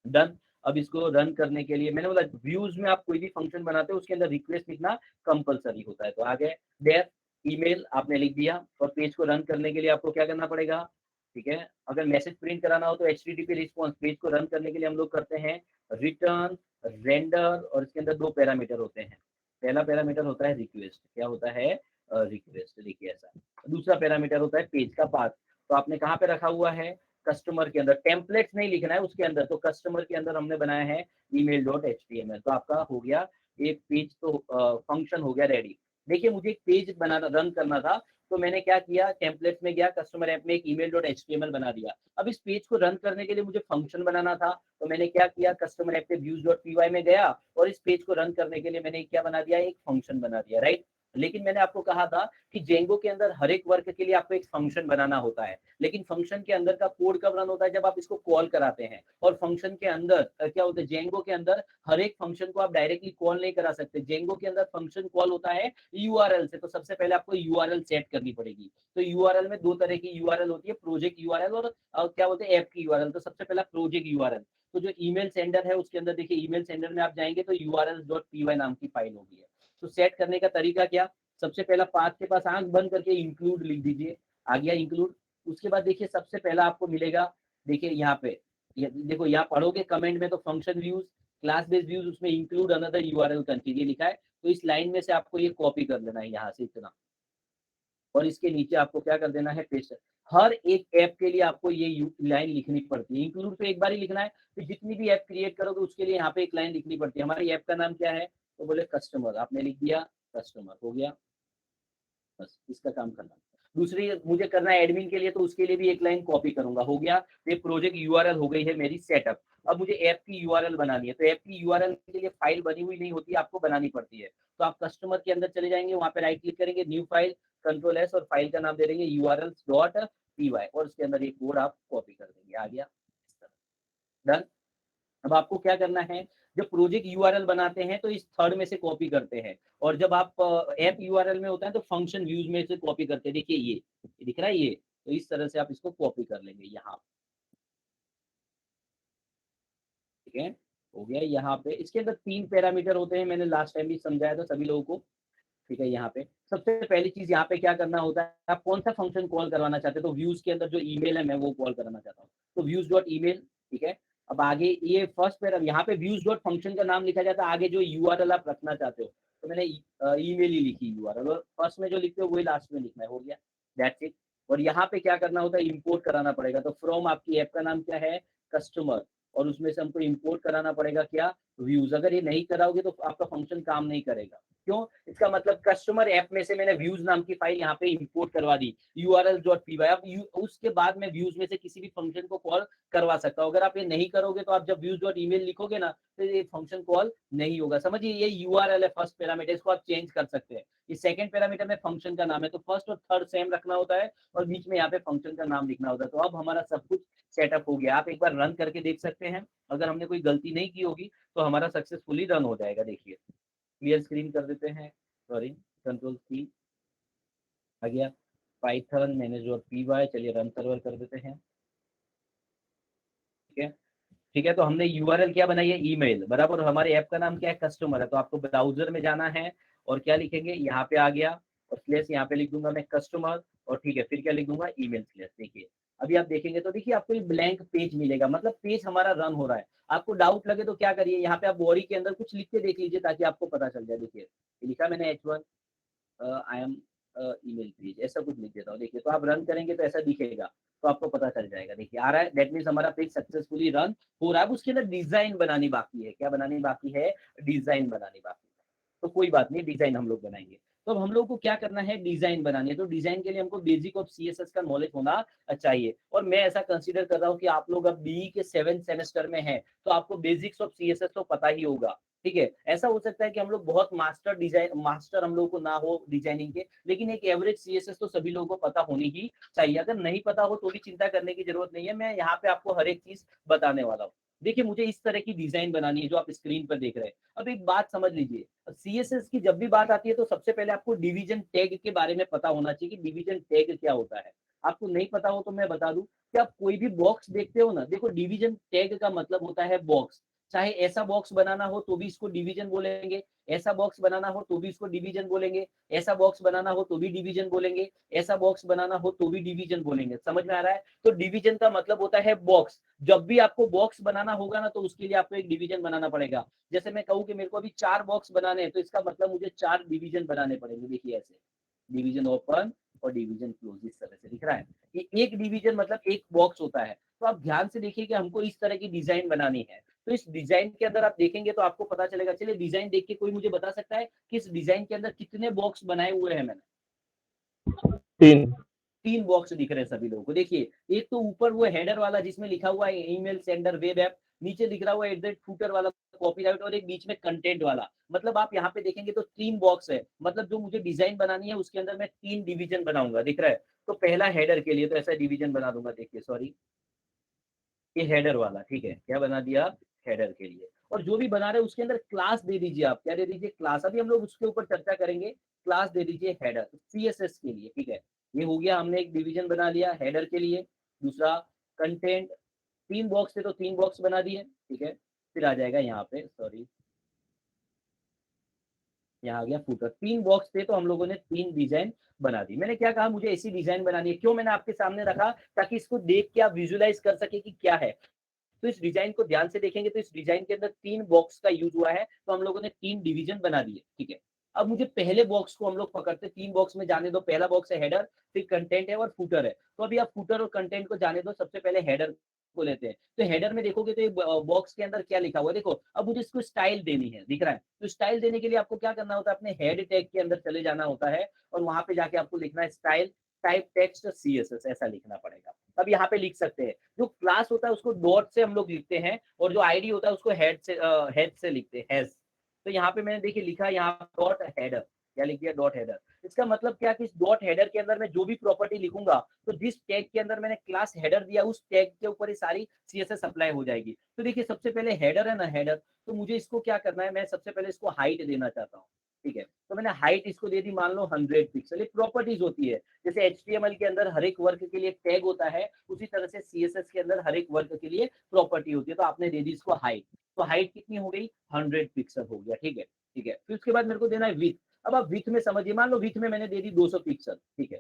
डन। अब इसको रन करने के लिए मैंने बोला व्यूज में आप कोई भी फंक्शन बनाते हो उसके अंदर रिक्वेस्ट लिखना कंपलसरी होता है। तो आगे डेफ ईमेल आपने लिख दिया और पेज को रन करने के लिए आपको क्या करना पड़ेगा, ठीक है। अगर मैसेज प्रिंट कराना हो तो HTTP रिस्पॉन्स, पेज को रन करने के लिए हम लोग करते हैं रिटर्न रेंडर, और इसके अंदर दो पैरामीटर होते हैं। पहला पैरामीटर होता है रिक्वेस्ट, क्या होता है रिक्वेस्ट, देखिए ऐसा। दूसरा पैरामीटर होता है पेज का पाथ, तो आपने कहाँ पे रखा हुआ है, कस्टमर के अंदर। टेम्पलेट्स नहीं लिखना है उसके अंदर, तो कस्टमर के अंदर हमने बनाया है email.html। तो आपका हो गया एक पेज, तो फंक्शन हो गया रेडी। देखिए मुझे एक पेज बनाना, रन करना था, तो मैंने क्या किया, टेम्पलेट में गया, कस्टमर ऐप में एक email.html बना दिया। अब इस पेज को रन करने के लिए मुझे फंक्शन बनाना था, तो मैंने क्या किया, कस्टमर ऐप पे views.py में गया और इस पेज को रन करने के लिए मैंने क्या बना दिया, एक फंक्शन बना दिया, राइट। लेकिन मैंने आपको कहा था कि जेंगो के अंदर हर एक वर्क के लिए आपको एक फंक्शन बनाना होता है, लेकिन फंक्शन के अंदर का कोड कब रन होता है, जब आप इसको कॉल कराते हैं। और फंक्शन के अंदर क्या होता है, जेंगो के अंदर हर एक फंक्शन को आप डायरेक्टली कॉल नहीं करा सकते। जेंगो के अंदर फंक्शन कॉल होता है यूआरएल से, तो सबसे पहले आपको यूआरएल सेट करनी पड़ेगी। तो यूआरएल में दो तरह की यूआरएल होती है, प्रोजेक्ट यूआरएल और क्या बोलते हैं ऐप की यूआरएल। तो सबसे पहला प्रोजेक्ट यूआरएल, तो जो ईमेल सेंडर है उसके अंदर देखिए, ईमेल सेंडर में आप जाएंगे तो urls.py नाम की फाइल होगी है। तो सेट करने का तरीका क्या, सबसे पहला पाथ के पास आंख बंद करके इंक्लूड लिख दीजिए, आ गया इंक्लूड। उसके बाद देखिए सबसे पहला आपको मिलेगा, देखिए यहाँ पे, देखो यहाँ पढ़ोगे कमेंट में तो function views class based views, उसमें इंक्लूड अनदर यूआरएल कंट्री ये लिखा है। तो इस लाइन में से आपको ये कॉपी कर लेना है यहाँ से इतना, और इसके नीचे आपको क्या कर देना है, पेस्ट। हर एक ऐप के लिए आपको ये लाइन लिखनी पड़ती है। इंक्लूड तो एक बार ही लिखना है, तो जितनी भी ऐप क्रिएट करोगे उसके लिए यहाँ पे एक लाइन लिखनी पड़ती है। हमारी ऐप का नाम क्या है, तो बोले कस्टमर, आपने लिख दिया कस्टमर, हो गया, बस इसका काम करना। दूसरी मुझे करना है एडमिन के लिए, तो उसके लिए भी एक लाइन कॉपी करूंगा, हो गया। ये प्रोजेक्ट यूआरएल हो गई है मेरी सेटअप। अब मुझे ऐप की यूआरएल बनानी है, तो ऐप की यूआरएल के लिए फाइल बनी हुई नहीं होती, आपको बनानी पड़ती है। तो आप कस्टमर के अंदर चले जाएंगे, वहां पे राइट क्लिक करेंगे, न्यू फाइल, कंट्रोल एस, और फाइल का नाम दे देंगे urls.py, और उसके अंदर एक कोड आप कॉपी कर देंगे, आ गया, डन। अब आपको क्या करना है, जब प्रोजेक्ट यूआरएल बनाते हैं तो इस थर्ड में से कॉपी करते हैं, और जब आप ऐप यूआरएल में होता है तो फंक्शन व्यूज में से कॉपी करते हैं। देखिए ये दिख रहा है ये, तो इस तरह से आप इसको कॉपी कर लेंगे यहाँ, ठीक है। हो गया यहाँ पे, इसके अंदर तीन पैरामीटर होते हैं, मैंने लास्ट टाइम भी समझाया था सभी लोगों को, ठीक है। यहाँ पे सबसे पहली चीज यहाँ पे क्या करना होता है, आप कौन सा फंक्शन कॉल करवाना चाहते हैं, तो व्यूज के अंदर जो ईमेल है मैं वो कॉल कराना चाहता हूँ, तो व्यूज डॉट ईमेल, ठीक है। अब आगे ये फर्स्ट पैरा, यहाँ पे व्यूज डॉट फंक्शन का नाम लिखा जाता है, आगे जो यूआरएल आप रखना चाहते हो, तो मैंने ईमेल ही लिखी यूआरएल, और फर्स्ट में जो लिखते हो वही लास्ट में लिखना है, हो गया, दैट्स इट। और यहाँ पे क्या करना होता है, इंपोर्ट कराना पड़ेगा। तो फ्रॉम आपकी ऐप का नाम क्या है, कस्टमर, और उसमें से हमको इंपोर्ट कराना पड़ेगा क्या, व्यूज। अगर ये नहीं कराओगे तो आपका फंक्शन काम नहीं करेगा। क्यों, इसका मतलब कस्टमर ऐप में से मैंने व्यूज नाम की फाइल यहाँ पे इंपोर्ट करवा दी urls.py। अब उसके बाद मैं व्यूज में से किसी भी फंक्शन को कॉल करवा सकता हूँ। अगर आप ये नहीं करोगे तो आप जब व्यूज डॉट ईमेल लिखोगे ना, तो ये फंक्शन कॉल नहीं होगा। समझिए, ये यूआरएल है फर्स्ट पैरामीटर, इसको आप चेंज कर सकते हैं। ये सेकंड पैरामीटर में फंक्शन का नाम है, तो फर्स्ट और थर्ड सेम रखना होता है, और बीच में यहाँ पे फंक्शन का नाम लिखना होता है। तो अब हमारा सब कुछ सेटअप हो गया। आप एक बार रन करके देख सकते हैं, अगर हमने कोई गलती नहीं की होगी तो हमारा सक्सेसफुली रन हो जाएगा। देखिए क्लियर स्क्रीन कर देते हैं, सॉरी, कंट्रोल सी, आ गया पाइथन मैनेज और py, चलिए रन सर्वर कर देते हैं, ठीक है। ठीक है, तो हमने यूआरएल क्या बनाई है, ईमेल बराबर, और हमारे ऐप का नाम क्या है, कस्टमर है। तो आपको ब्राउजर में जाना है और क्या लिखेंगे, यहाँ पे आ गया, और स्लेस यहाँ पे लिख दूंगा मैं कस्टमर, और ठीक है, फिर क्या लिख दूंगा, ईमेल स्लेस। देखिए अभी आप देखेंगे तो देखिए आपको एक ब्लैंक पेज मिलेगा, मतलब पेज हमारा रन हो रहा है। आपको डाउट लगे तो क्या करिए, यहाँ पे आप बॉडी के अंदर कुछ लिख के देख लीजिए ताकि आपको पता चल जाए। देखिए लिखा मैंने H1 I am email page, ऐसा कुछ लिख देता हूँ। देखिए तो आप रन करेंगे तो ऐसा दिखेगा, तो आपको पता चल जाएगा। देखिए आ रहा है, दैट मीन्स हमारा पेज सक्सेसफुली रन हो रहा है। उसके अंदर डिजाइन बनानी बाकी है, क्या बनानी बाकी है, डिजाइन बनानी बाकी है। तो कोई बात नहीं, डिजाइन हम लोग बनाएंगे। तो अब हम लोग को क्या करना है, डिजाइन बनानी है। तो डिजाइन के लिए हमको बेसिक ऑफ सीएसएस का नॉलेज होना चाहिए, और मैं ऐसा कंसीडर कर रहा हूँ कि आप लोग अब बीई के 7th सेमेस्टर में हैं, तो आपको बेसिक्स ऑफ सीएसएस तो पता ही होगा, ठीक है। ऐसा हो सकता है कि हम लोग बहुत मास्टर हम लोग को ना हो डिजाइनिंग के, लेकिन एक एवरेज सीएसएस तो सभी लोगों को पता होनी ही चाहिए। अगर नहीं पता हो तो भी चिंता करने की जरूरत नहीं है, मैं यहाँ पे आपको हर एक चीज बताने वाला हूँ। देखिए मुझे इस तरह की डिजाइन बनानी है जो आप स्क्रीन पर देख रहे हैं। अब एक बात समझ लीजिए, सीएसएस की जब भी बात आती है तो सबसे पहले आपको डिवीजन टैग के बारे में पता होना चाहिए कि डिवीजन टैग क्या होता है। आपको नहीं पता हो तो मैं बता दूं कि आप कोई भी बॉक्स देखते हो ना, देखो डिवीजन टैग का मतलब होता है बॉक्स। चाहे ऐसा बॉक्स बनाना हो तो भी इसको डिवीजन बोलेंगे, ऐसा बॉक्स बनाना हो तो भी इसको डिवीजन बोलेंगे, ऐसा बॉक्स बनाना हो तो भी डिवीजन बोलेंगे, ऐसा बॉक्स बनाना हो तो भी डिवीजन बोलेंगे। समझ में आ रहा है? तो डिवीजन का मतलब होता है बॉक्स। जब भी आपको बॉक्स बनाना होगा ना, तो उसके लिए आपको एक डिवीजन बनाना पड़ेगा। जैसे मैं कहूँ कि मेरे को अभी 4 बॉक्स बनाने हैं, तो इसका मतलब मुझे 4 डिवीजन बनाने पड़ेंगे। देखिए ऐसे, डिवीजन ओपन और डिवीजन क्लोज, इस तरह से दिख रहा है। ये एक डिवीजन मतलब एक बॉक्स होता है। तो आप ध्यान से देखिए कि हमको इस तरह की डिजाइन बनानी है। तो इस डिजाइन के अंदर आप देखेंगे तो आपको पता चलेगा। चलिए डिजाइन देख के कोई मुझे बता सकता है कि इस डिजाइन के अंदर कितने बॉक्स बनाए हुए हैं मैंने? 3। 3 बॉक्स दिख रहे हैं सभी लोगों को। देखिए, एक तो ऊपर वो हेडर वाला जिसमें लिखा हुआ है ईमेल सेंडर वेब ऐप, नीचे दिख रहा हुआ है फूटर वाला कॉपीराइट, और एक बीच में कंटेंट वाला। मतलब आप यहाँ पे देखेंगे तो 3 बॉक्स है। मतलब जो मुझे डिजाइन बनानी है उसके अंदर मैं 3 डिवीजन बनाऊंगा, दिख रहा है? तो पहला हेडर के लिए तो ऐसा डिवीजन बना दूंगा। देखिए सॉरी, ये हेडर वाला, ठीक है, क्या बना दिया? हेडर के लिए। और जो भी बना रहे हैं उसके अंदर क्लास दे दीजिए। आप क्या दे दीजिए? क्लास। अभी हम लोग उसके ऊपर चर्चा करेंगे। क्लास दे दीजिए हेडर, सीएसएस के लिए, ठीक है। ये हो गया, हमने एक डिवीजन बना लिया हेडर के लिए। दूसरा कंटेंट, 3 बॉक्स थे तो 3 बॉक्स बना दिए, ठीक है। फिर आ जाएगा यहाँ पे, सॉरी, यहाँ आ गया फूटर। 3 बॉक्स थे तो हम लोगों ने 3 डिजाइन बना दी। मैंने क्या कहा, मुझे ऐसी डिजाइन बनानी है। क्यों मैंने आपके सामने रखा? ताकि इसको देख के आप विजुलाइज कर सके कि क्या है। तो इस डिजाइन को ध्यान से देखेंगे तो इस डिजाइन के अंदर 3 बॉक्स का यूज हुआ है, तो हम लोगों ने 3 डिवीजन बना दिए, ठीक है। अब मुझे पहले बॉक्स को हम लोग पकड़ते, 3 बॉक्स में जाने दो। पहला बॉक्स है हेडर, फिर कंटेंट है और फूटर है। तो अभी आप फूटर और कंटेंट को जाने दो, सबसे पहले हेडर को लेते हैं। तो हेडर में देखोगे तो ये बॉक्स के अंदर क्या लिखा हुआ है, देखो। अब मुझे इसको स्टाइल देनी है, दिख रहा है? तो स्टाइल देने के लिए आपको क्या करना होता है, अपने हेड टैग के अंदर चले जाना होता है, और वहां पे जाके आपको लिखना है स्टाइल टाइप टेक्स्ट सीएसएस, ऐसा लिखना पड़ेगा। अब यहाँ पे लिख सकते हैं। जो क्लास होता है उसको डॉट से हम लोग लिखते हैं, और जो आईडी होता है उसको हेड से लिखते हैं, हैज। तो यहाँ पे मैंने देखिए लिखा यहाँ डॉट हेडर, क्या लिख दिया? Dot header. इसका मतलब क्या कि इस डॉट हेडर के अंदर मैं जो भी प्रॉपर्टी लिखूंगा, तो जिस टैग के अंदर मैंने क्लास हेडर दिया उस टैग के ऊपर ही सारी सीएसएस अप्लाई हो जाएगी। तो देखिए सबसे पहले हेडर है ना, हेडर। तो मुझे इसको क्या करना है, मैं सबसे पहले इसको हाइट देना चाहता हूँ, ठीक है। तो मैंने हाइट इसको दे दी, मान लो 100 पिक्सल। एक प्रॉपर्टीज होती है, जैसे HTML के अंदर हर एक वर्ग के लिए टैग होता है, उसी तरह से CSS के अंदर हर एक वर्ग के लिए प्रॉपर्टी होती है। तो आपने दे दी इसको हाइट। तो हाइट कितनी हो गई? 100 पिक्सल हो गया, ठीक है। ठीक है, फिर उसके बाद मेरे को देना है विथ। अब आप विथ में समझिए, मान लो विथ में मैंने दे दी 200 पिक्सल, ठीक है,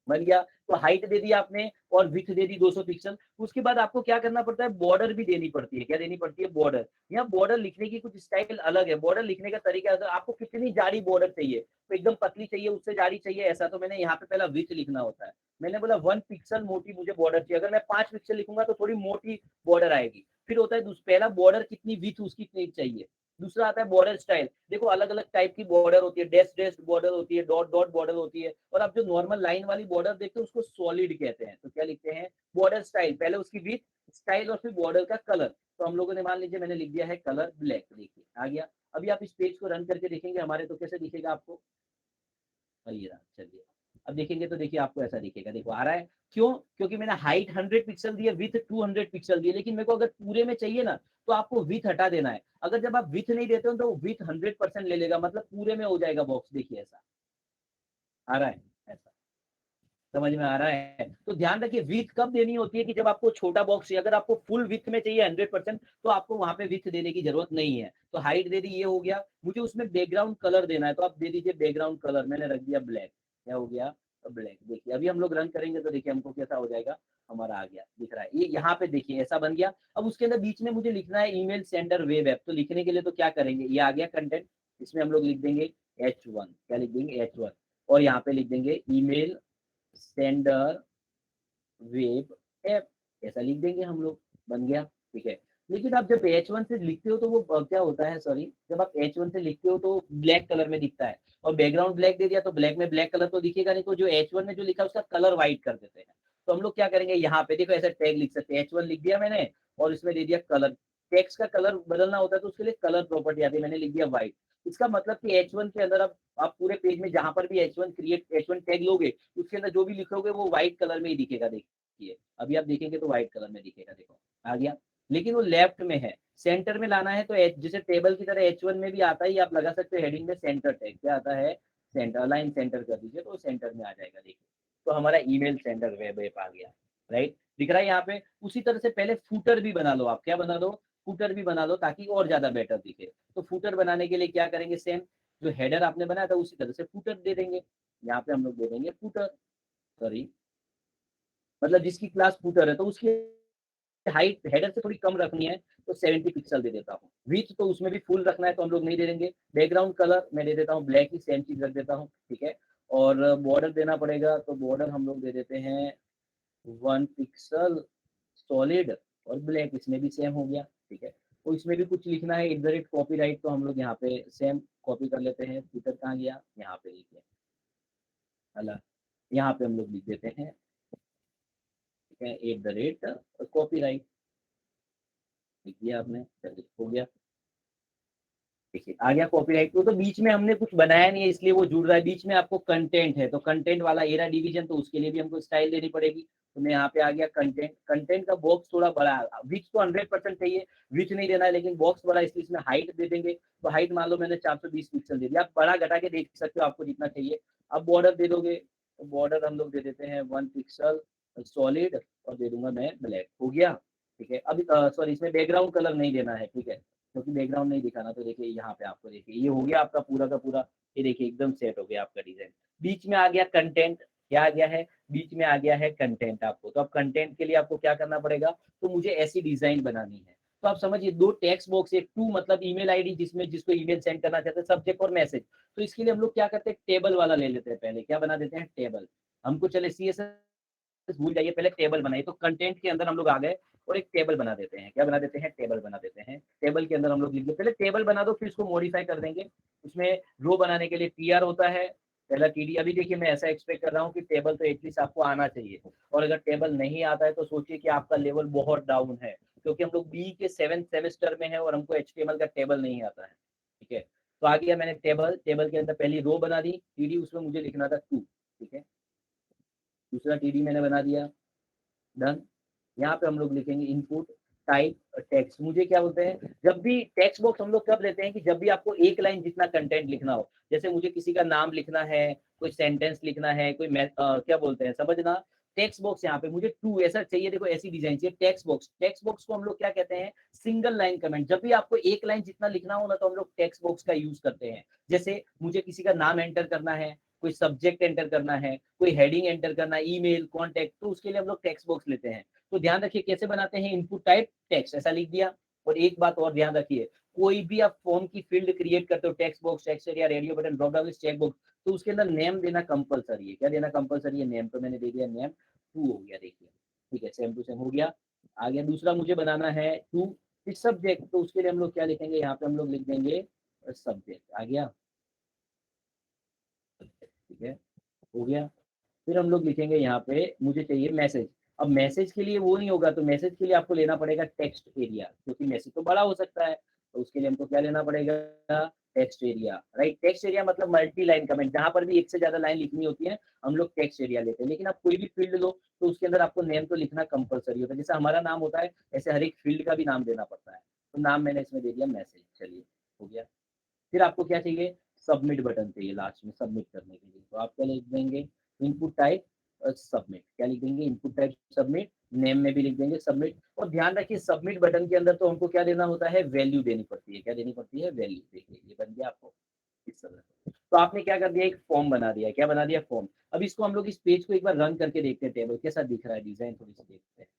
बन गया। तो हाइट दे दी आपने और विथ दे दी 200 पिक्सल। उसके बाद आपको क्या करना पड़ता है, बॉर्डर भी देनी पड़ती है। क्या देनी पड़ती है? बॉर्डर। यहाँ बॉर्डर लिखने की कुछ स्टाइल अलग है। बॉर्डर लिखने का तरीका है, आपको कितनी जाड़ी बॉर्डर चाहिए, तो एकदम पतली चाहिए, उससे जाड़ी चाहिए, ऐसा। तो मैंने यहाँ पे पहला विथ लिखना होता है। मैंने बोला 1 पिक्सल मोटी मुझे बॉर्डर चाहिए। अगर मैं 5 पिक्सल लिखूंगा तो थोड़ी मोटी बॉर्डर आएगी। फिर होता है पहला बॉर्डर कितनी विथ उसकी चाहिए। दूसरा आता है बॉर्डर स्टाइल। देखो अलग अलग टाइप की बॉर्डर होती है, डैश डैश बॉर्डर होती है, डॉट डॉट बॉर्डर होती है, और आप जो नॉर्मल लाइन वाली बॉर्डर देखते हैं उसको सॉलिड कहते हैं। तो क्या लिखते हैं? Border style. पहले उसकी विथ, स्टाइल, और फिर बॉर्डर का कलर। तो हम लोगों ने मान लीजिए मैंने लिख दिया है कलर ब्लैक, देखिए आ गया। अभी आप इस पेज को रन करके देखेंगे हमारे, तो कैसे दिखेगा आपको? ये रहा, चलिए। अब देखेंगे तो देखिए आपको ऐसा दिखेगा, देखो आ रहा है। क्यों? क्योंकि मैंने हाइट 100 पिक्सल दी है, विथ 200 पिक्सल दी है। लेकिन मेरे को अगर पूरे में चाहिए ना, तो आपको विथ हटा देना है। अगर जब आप विथ नहीं देते हो तो विथ 100% ले लेगा, मतलब पूरे में हो जाएगा बॉक्स। देखिए ऐसा आ रहा है, ऐसा समझ में आ रहा है? तो ध्यान रखिए, विथ कब देनी होती है कि जब आपको छोटा बॉक्स चाहिए। अगर आपको फुल विथ में चाहिए 100%, तो आपको वहां पे विथ देने की जरूरत नहीं है। तो हाइट दे दी, ये हो गया। मुझे उसमें बैकग्राउंड कलर देना है, तो आप दे दीजिए बैकग्राउंड कलर। मैंने रख दिया ब्लैक, क्या हो गया? ब्लैक। देखिए अभी हम लोग रन करेंगे तो देखिए हमको कैसा हो जाएगा, हमारा आ गया, दिख रहा है ये यहाँ पे, देखिए ऐसा बन गया। अब उसके अंदर बीच में मुझे लिखना है ईमेल सेंडर वेब ऐप। तो लिखने के लिए तो क्या करेंगे, ये आ गया कंटेंट, इसमें हम लोग लिख देंगे H1। क्या लिख देंगे? H1। और यहाँ पे लिख देंगे ईमेल सेंडर वेब ऐप, ऐसा लिख देंगे हम लोग, बन गया, ठीक है। लेकिन आप जब H1 से लिखते हो तो वो क्या होता है, सॉरी, जब आप H1 से लिखते हो तो ब्लैक कलर में दिखता है, और बैकग्राउंड ब्लैक दे दिया तो ब्लैक में ब्लैक कलर तो दिखेगा नहीं। तो जो H1 में जो लिखा है उसका कलर व्हाइट कर देते हैं। तो हम लोग क्या करेंगे, यहाँ पे देखो ऐसा टैग लिख सकते हैं, H1 लिख दिया मैंने, और इसमें दे दिया कलर। टेक्स्ट का कलर बदलना होता है तो उसके लिए कलर प्रॉपर्टी आती है, मैंने लिख दिया व्हाइट। इसका मतलब कि H1 के अंदर आप पूरे पेज में जहां पर भी H1 टैग लोगे, उसके अंदर जो भी लिखोगे वो व्हाइट कलर में ही दिखेगा। देखिए अभी आप देखेंगे तो व्हाइट कलर में दिखेगा, देखो आ गया। लेकिन वो लेफ्ट में है, सेंटर में लाना है तो जैसे टेबल की तरह H1 में भी आता है, आप लगा सकते हो हेडिंग में सेंटर टैग, क्या आता है? सेंटर, लाइन सेंटर कर दीजिए तो सेंटर में आ जाएगा। देखिए तो हमारा ईमेल सेंटर वेब ऐप आ गया, राइट, दिख रहा है यहाँ पे। उसी तरह से पहले फूटर भी बना लो आप, क्या बना लो? फुटर भी बना लो ताकि और ज्यादा बेटर दिखे। तो फुटर बनाने के लिए क्या करेंगे, सेम जो हेडर आपने बनाया था उसी तरह से फुटर दे देंगे। यहाँ पे हम लोग दे देंगे फुटर, सॉरी मतलब जिसकी क्लास फुटर है तो उसकी हाइट हेडर से थोड़ी कम रखनी है तो 70 पिक्सल दे देता हूँ। विड्थ तो उसमें भी फुल रखना है तो हम लोग नहीं दे देंगे। बैकग्राउंड कलर मैं दे देता हूँ ब्लैक ही, सेम चीज रख देता हूँ, ठीक है। और बॉर्डर देना पड़ेगा तो बॉर्डर हम लोग दे देते हैं 1 पिक्सल सॉलिड और ब्लैक, इसमें भी सेम हो गया, ठीक है। तो इसमें भी कुछ लिखना है इनडायरेक्ट कॉपीराइट तो हम लोग यहाँ पे सेम कॉपी कर लेते हैं। फुटर कहाँ गया, यहाँ पे लिखे अला, यहाँ पे हम लोग लिख देते हैं, ठीक है, @ लिख दिया आपने, चलिए हो गया। देखिए आ गया कॉपीराइट को, तो बीच में हमने कुछ बनाया नहीं है इसलिए वो जुड़ रहा है। बीच में आपको कंटेंट है तो कंटेंट वाला एरा डिवीजन, तो उसके लिए भी हमको स्टाइल देनी पड़ेगी। तो मैं यहाँ पे आ गया कंटेंट, कंटेंट का बॉक्स थोड़ा बड़ा है, विच तो 100% चाहिए, विच नहीं देना है लेकिन बॉक्स बड़ा इसलिए इसमें हाइट दे देंगे। तो हाइट मान लो मैंने 420 पिक्सल दे दिया, आप बड़ा घटा के देख सकते हो आपको जितना चाहिए। अब बॉर्डर दे दोगे तो बॉर्डर हम लोग दे देते हैं 1 पिक्सल सॉलिड और दे दूंगा मैं ब्लैक, हो गया, ठीक है। अभी सॉरी इसमें बैकग्राउंड कलर नहीं देना है, ठीक है, क्योंकि बैकग्राउंड नहीं दिखाना। तो देखिए यहाँ पे आपको देखिए ये हो गया आपका पूरा का पूरा, ये देखिए एकदम सेट हो गया आपका डिजाइन। बीच में आ गया कंटेंट, क्या आ गया है, बीच में आ गया है कंटेंट आपको। तो अब कंटेंट के लिए आपको क्या करना पड़ेगा, तो मुझे ऐसी डिजाइन बनानी है। तो आप समझिए 2 टेक्स्ट बॉक्स, एक टू मतलब ईमेल आईडी जिसमें जिसको ईमेल सेंड करना चाहते हैं, सब्जेक्ट और मैसेज। तो इसके लिए हम लोग क्या करते हैं, टेबल वाला ले लेते हैं, पहले क्या बना देते हैं टेबल। हमको चले CSS भूल जाइए, पहले टेबल बनाइए। तो कंटेंट के अंदर हम लोग आ गए और एक टेबल बना देते हैं, क्या बना देते हैं, टेबल बना देते हैं। टेबल के अंदर हम लोग लिख पहले टेबल बना दो फिर इसको मॉडिफाई कर देंगे। उसमें रो बनाने के लिए TR होता है, पहला TD। अभी देखिए मैं ऐसा एक्सपेक्ट कर रहा हूँ कि टेबल तो एटलीस्ट आपको आना चाहिए, और अगर टेबल नहीं आता है तो सोचिए कि आपका लेवल बहुत डाउन है, क्योंकि हम लोग बी के 7th सेमेस्टर में है और हमको HTML का टेबल नहीं आता है, ठीक है। तो आ गया मैंने टेबल, टेबल के अंदर पहली रो बना दी TD, उसमें मुझे लिखना था 2, ठीक है। दूसरा TD मैंने बना दिया, डन। यहाँ पे हम लोग लिखेंगे इनपुट टाइप टेक्स्ट। मुझे क्या बोलते हैं, जब भी टेक्स्ट बॉक्स हम लोग कब लेते हैं कि जब भी आपको एक लाइन जितना कंटेंट लिखना हो, जैसे मुझे किसी का नाम लिखना है, कोई सेंटेंस लिखना है, कोई क्या बोलते हैं समझना, टेक्स्ट बॉक्स यहाँ पे मुझे 2 ऐसा चाहिए। देखो ऐसी डिजाइन चाहिए टेक्स्ट बॉक्स। टेक्स्ट बॉक्स को हम लोग क्या कहते हैं, सिंगल लाइन कमेंट। जब भी आपको एक लाइन जितना लिखना हो ना तो हम लोग टेक्स्ट बॉक्स का यूज करते हैं। जैसे मुझे किसी का नाम एंटर करना है, कोई सब्जेक्ट एंटर करना है, कोई हेडिंग एंटर करना है, ईमेल कॉन्टेक्ट, तो उसके लिए हम लोग टेक्स्ट बॉक्स लेते हैं। तो ध्यान रखिए कैसे बनाते हैं, इनपुट टाइप टेक्स्ट ऐसा लिख दिया। और एक बात और ध्यान रखिए, कोई भी आप फॉर्म की फील्ड क्रिएट करते हो, text box, text area, radio button, drop down list, check box, तो उसके अंदर नेम देना कंपलसरी है। क्या देना कंपलसरी है, नेम। तो मैंने दे दिया नेम 2, हो गया देखिए, ठीक है, सेम टू सेम हो गया। आ गया दूसरा मुझे बनाना है 2 इस सब्जेक्ट, तो उसके लिए हम लोग क्या लिखेंगे, यहाँ पे हम लोग लिख देंगे सब्जेक्ट, आ गया, ठीक है, हो गया। फिर हम लोग लिखेंगे यहाँ पे मुझे चाहिए मैसेज। अब मैसेज के लिए वो नहीं होगा, तो मैसेज के लिए आपको लेना पड़ेगा टेक्स्ट एरिया, क्योंकि मैसेज तो बड़ा हो सकता है। तो उसके लिए हमको क्या लेना पड़ेगा, text area, right. Text area मतलब मल्टी लाइन कमेंट, जहां पर भी एक से ज्यादा लाइन लिखनी होती है हम लोग टेक्स्ट एरिया लेते हैं। लेकिन आप कोई भी फील्ड लो तो उसके अंदर आपको नेम तो लिखना कंपलसरी होता है। जैसे हमारा नाम होता है ऐसे हर एक फील्ड का भी नाम देना पड़ता है। तो नाम मैंने इसमें दे दिया मैसेज, चलिए हो गया। फिर आपको क्या चाहिए, सबमिट बटन चाहिए लास्ट में सबमिट करने के लिए। तो आप क्या लिख देंगे, इनपुट टाइप सबमिट, क्या लिख देंगे, इनपुट टाइप सबमिट, नेम में भी लिख देंगे सबमिट। और ध्यान रखिए सबमिट बटन के अंदर तो हमको क्या देना होता है, वैल्यू देनी पड़ती है। क्या देनी पड़ती है, वैल्यू। देखिए ये बन गया आपको इस तरह से। तो आपने क्या कर दिया, एक फॉर्म बना दिया। क्या बना दिया, फॉर्म। अब इसको हम लोग इस पेज को एक बार रन करके देखते हैं, टेबल कैसा दिख रहा है, डिजाइन थोड़ी सी देखते हैं।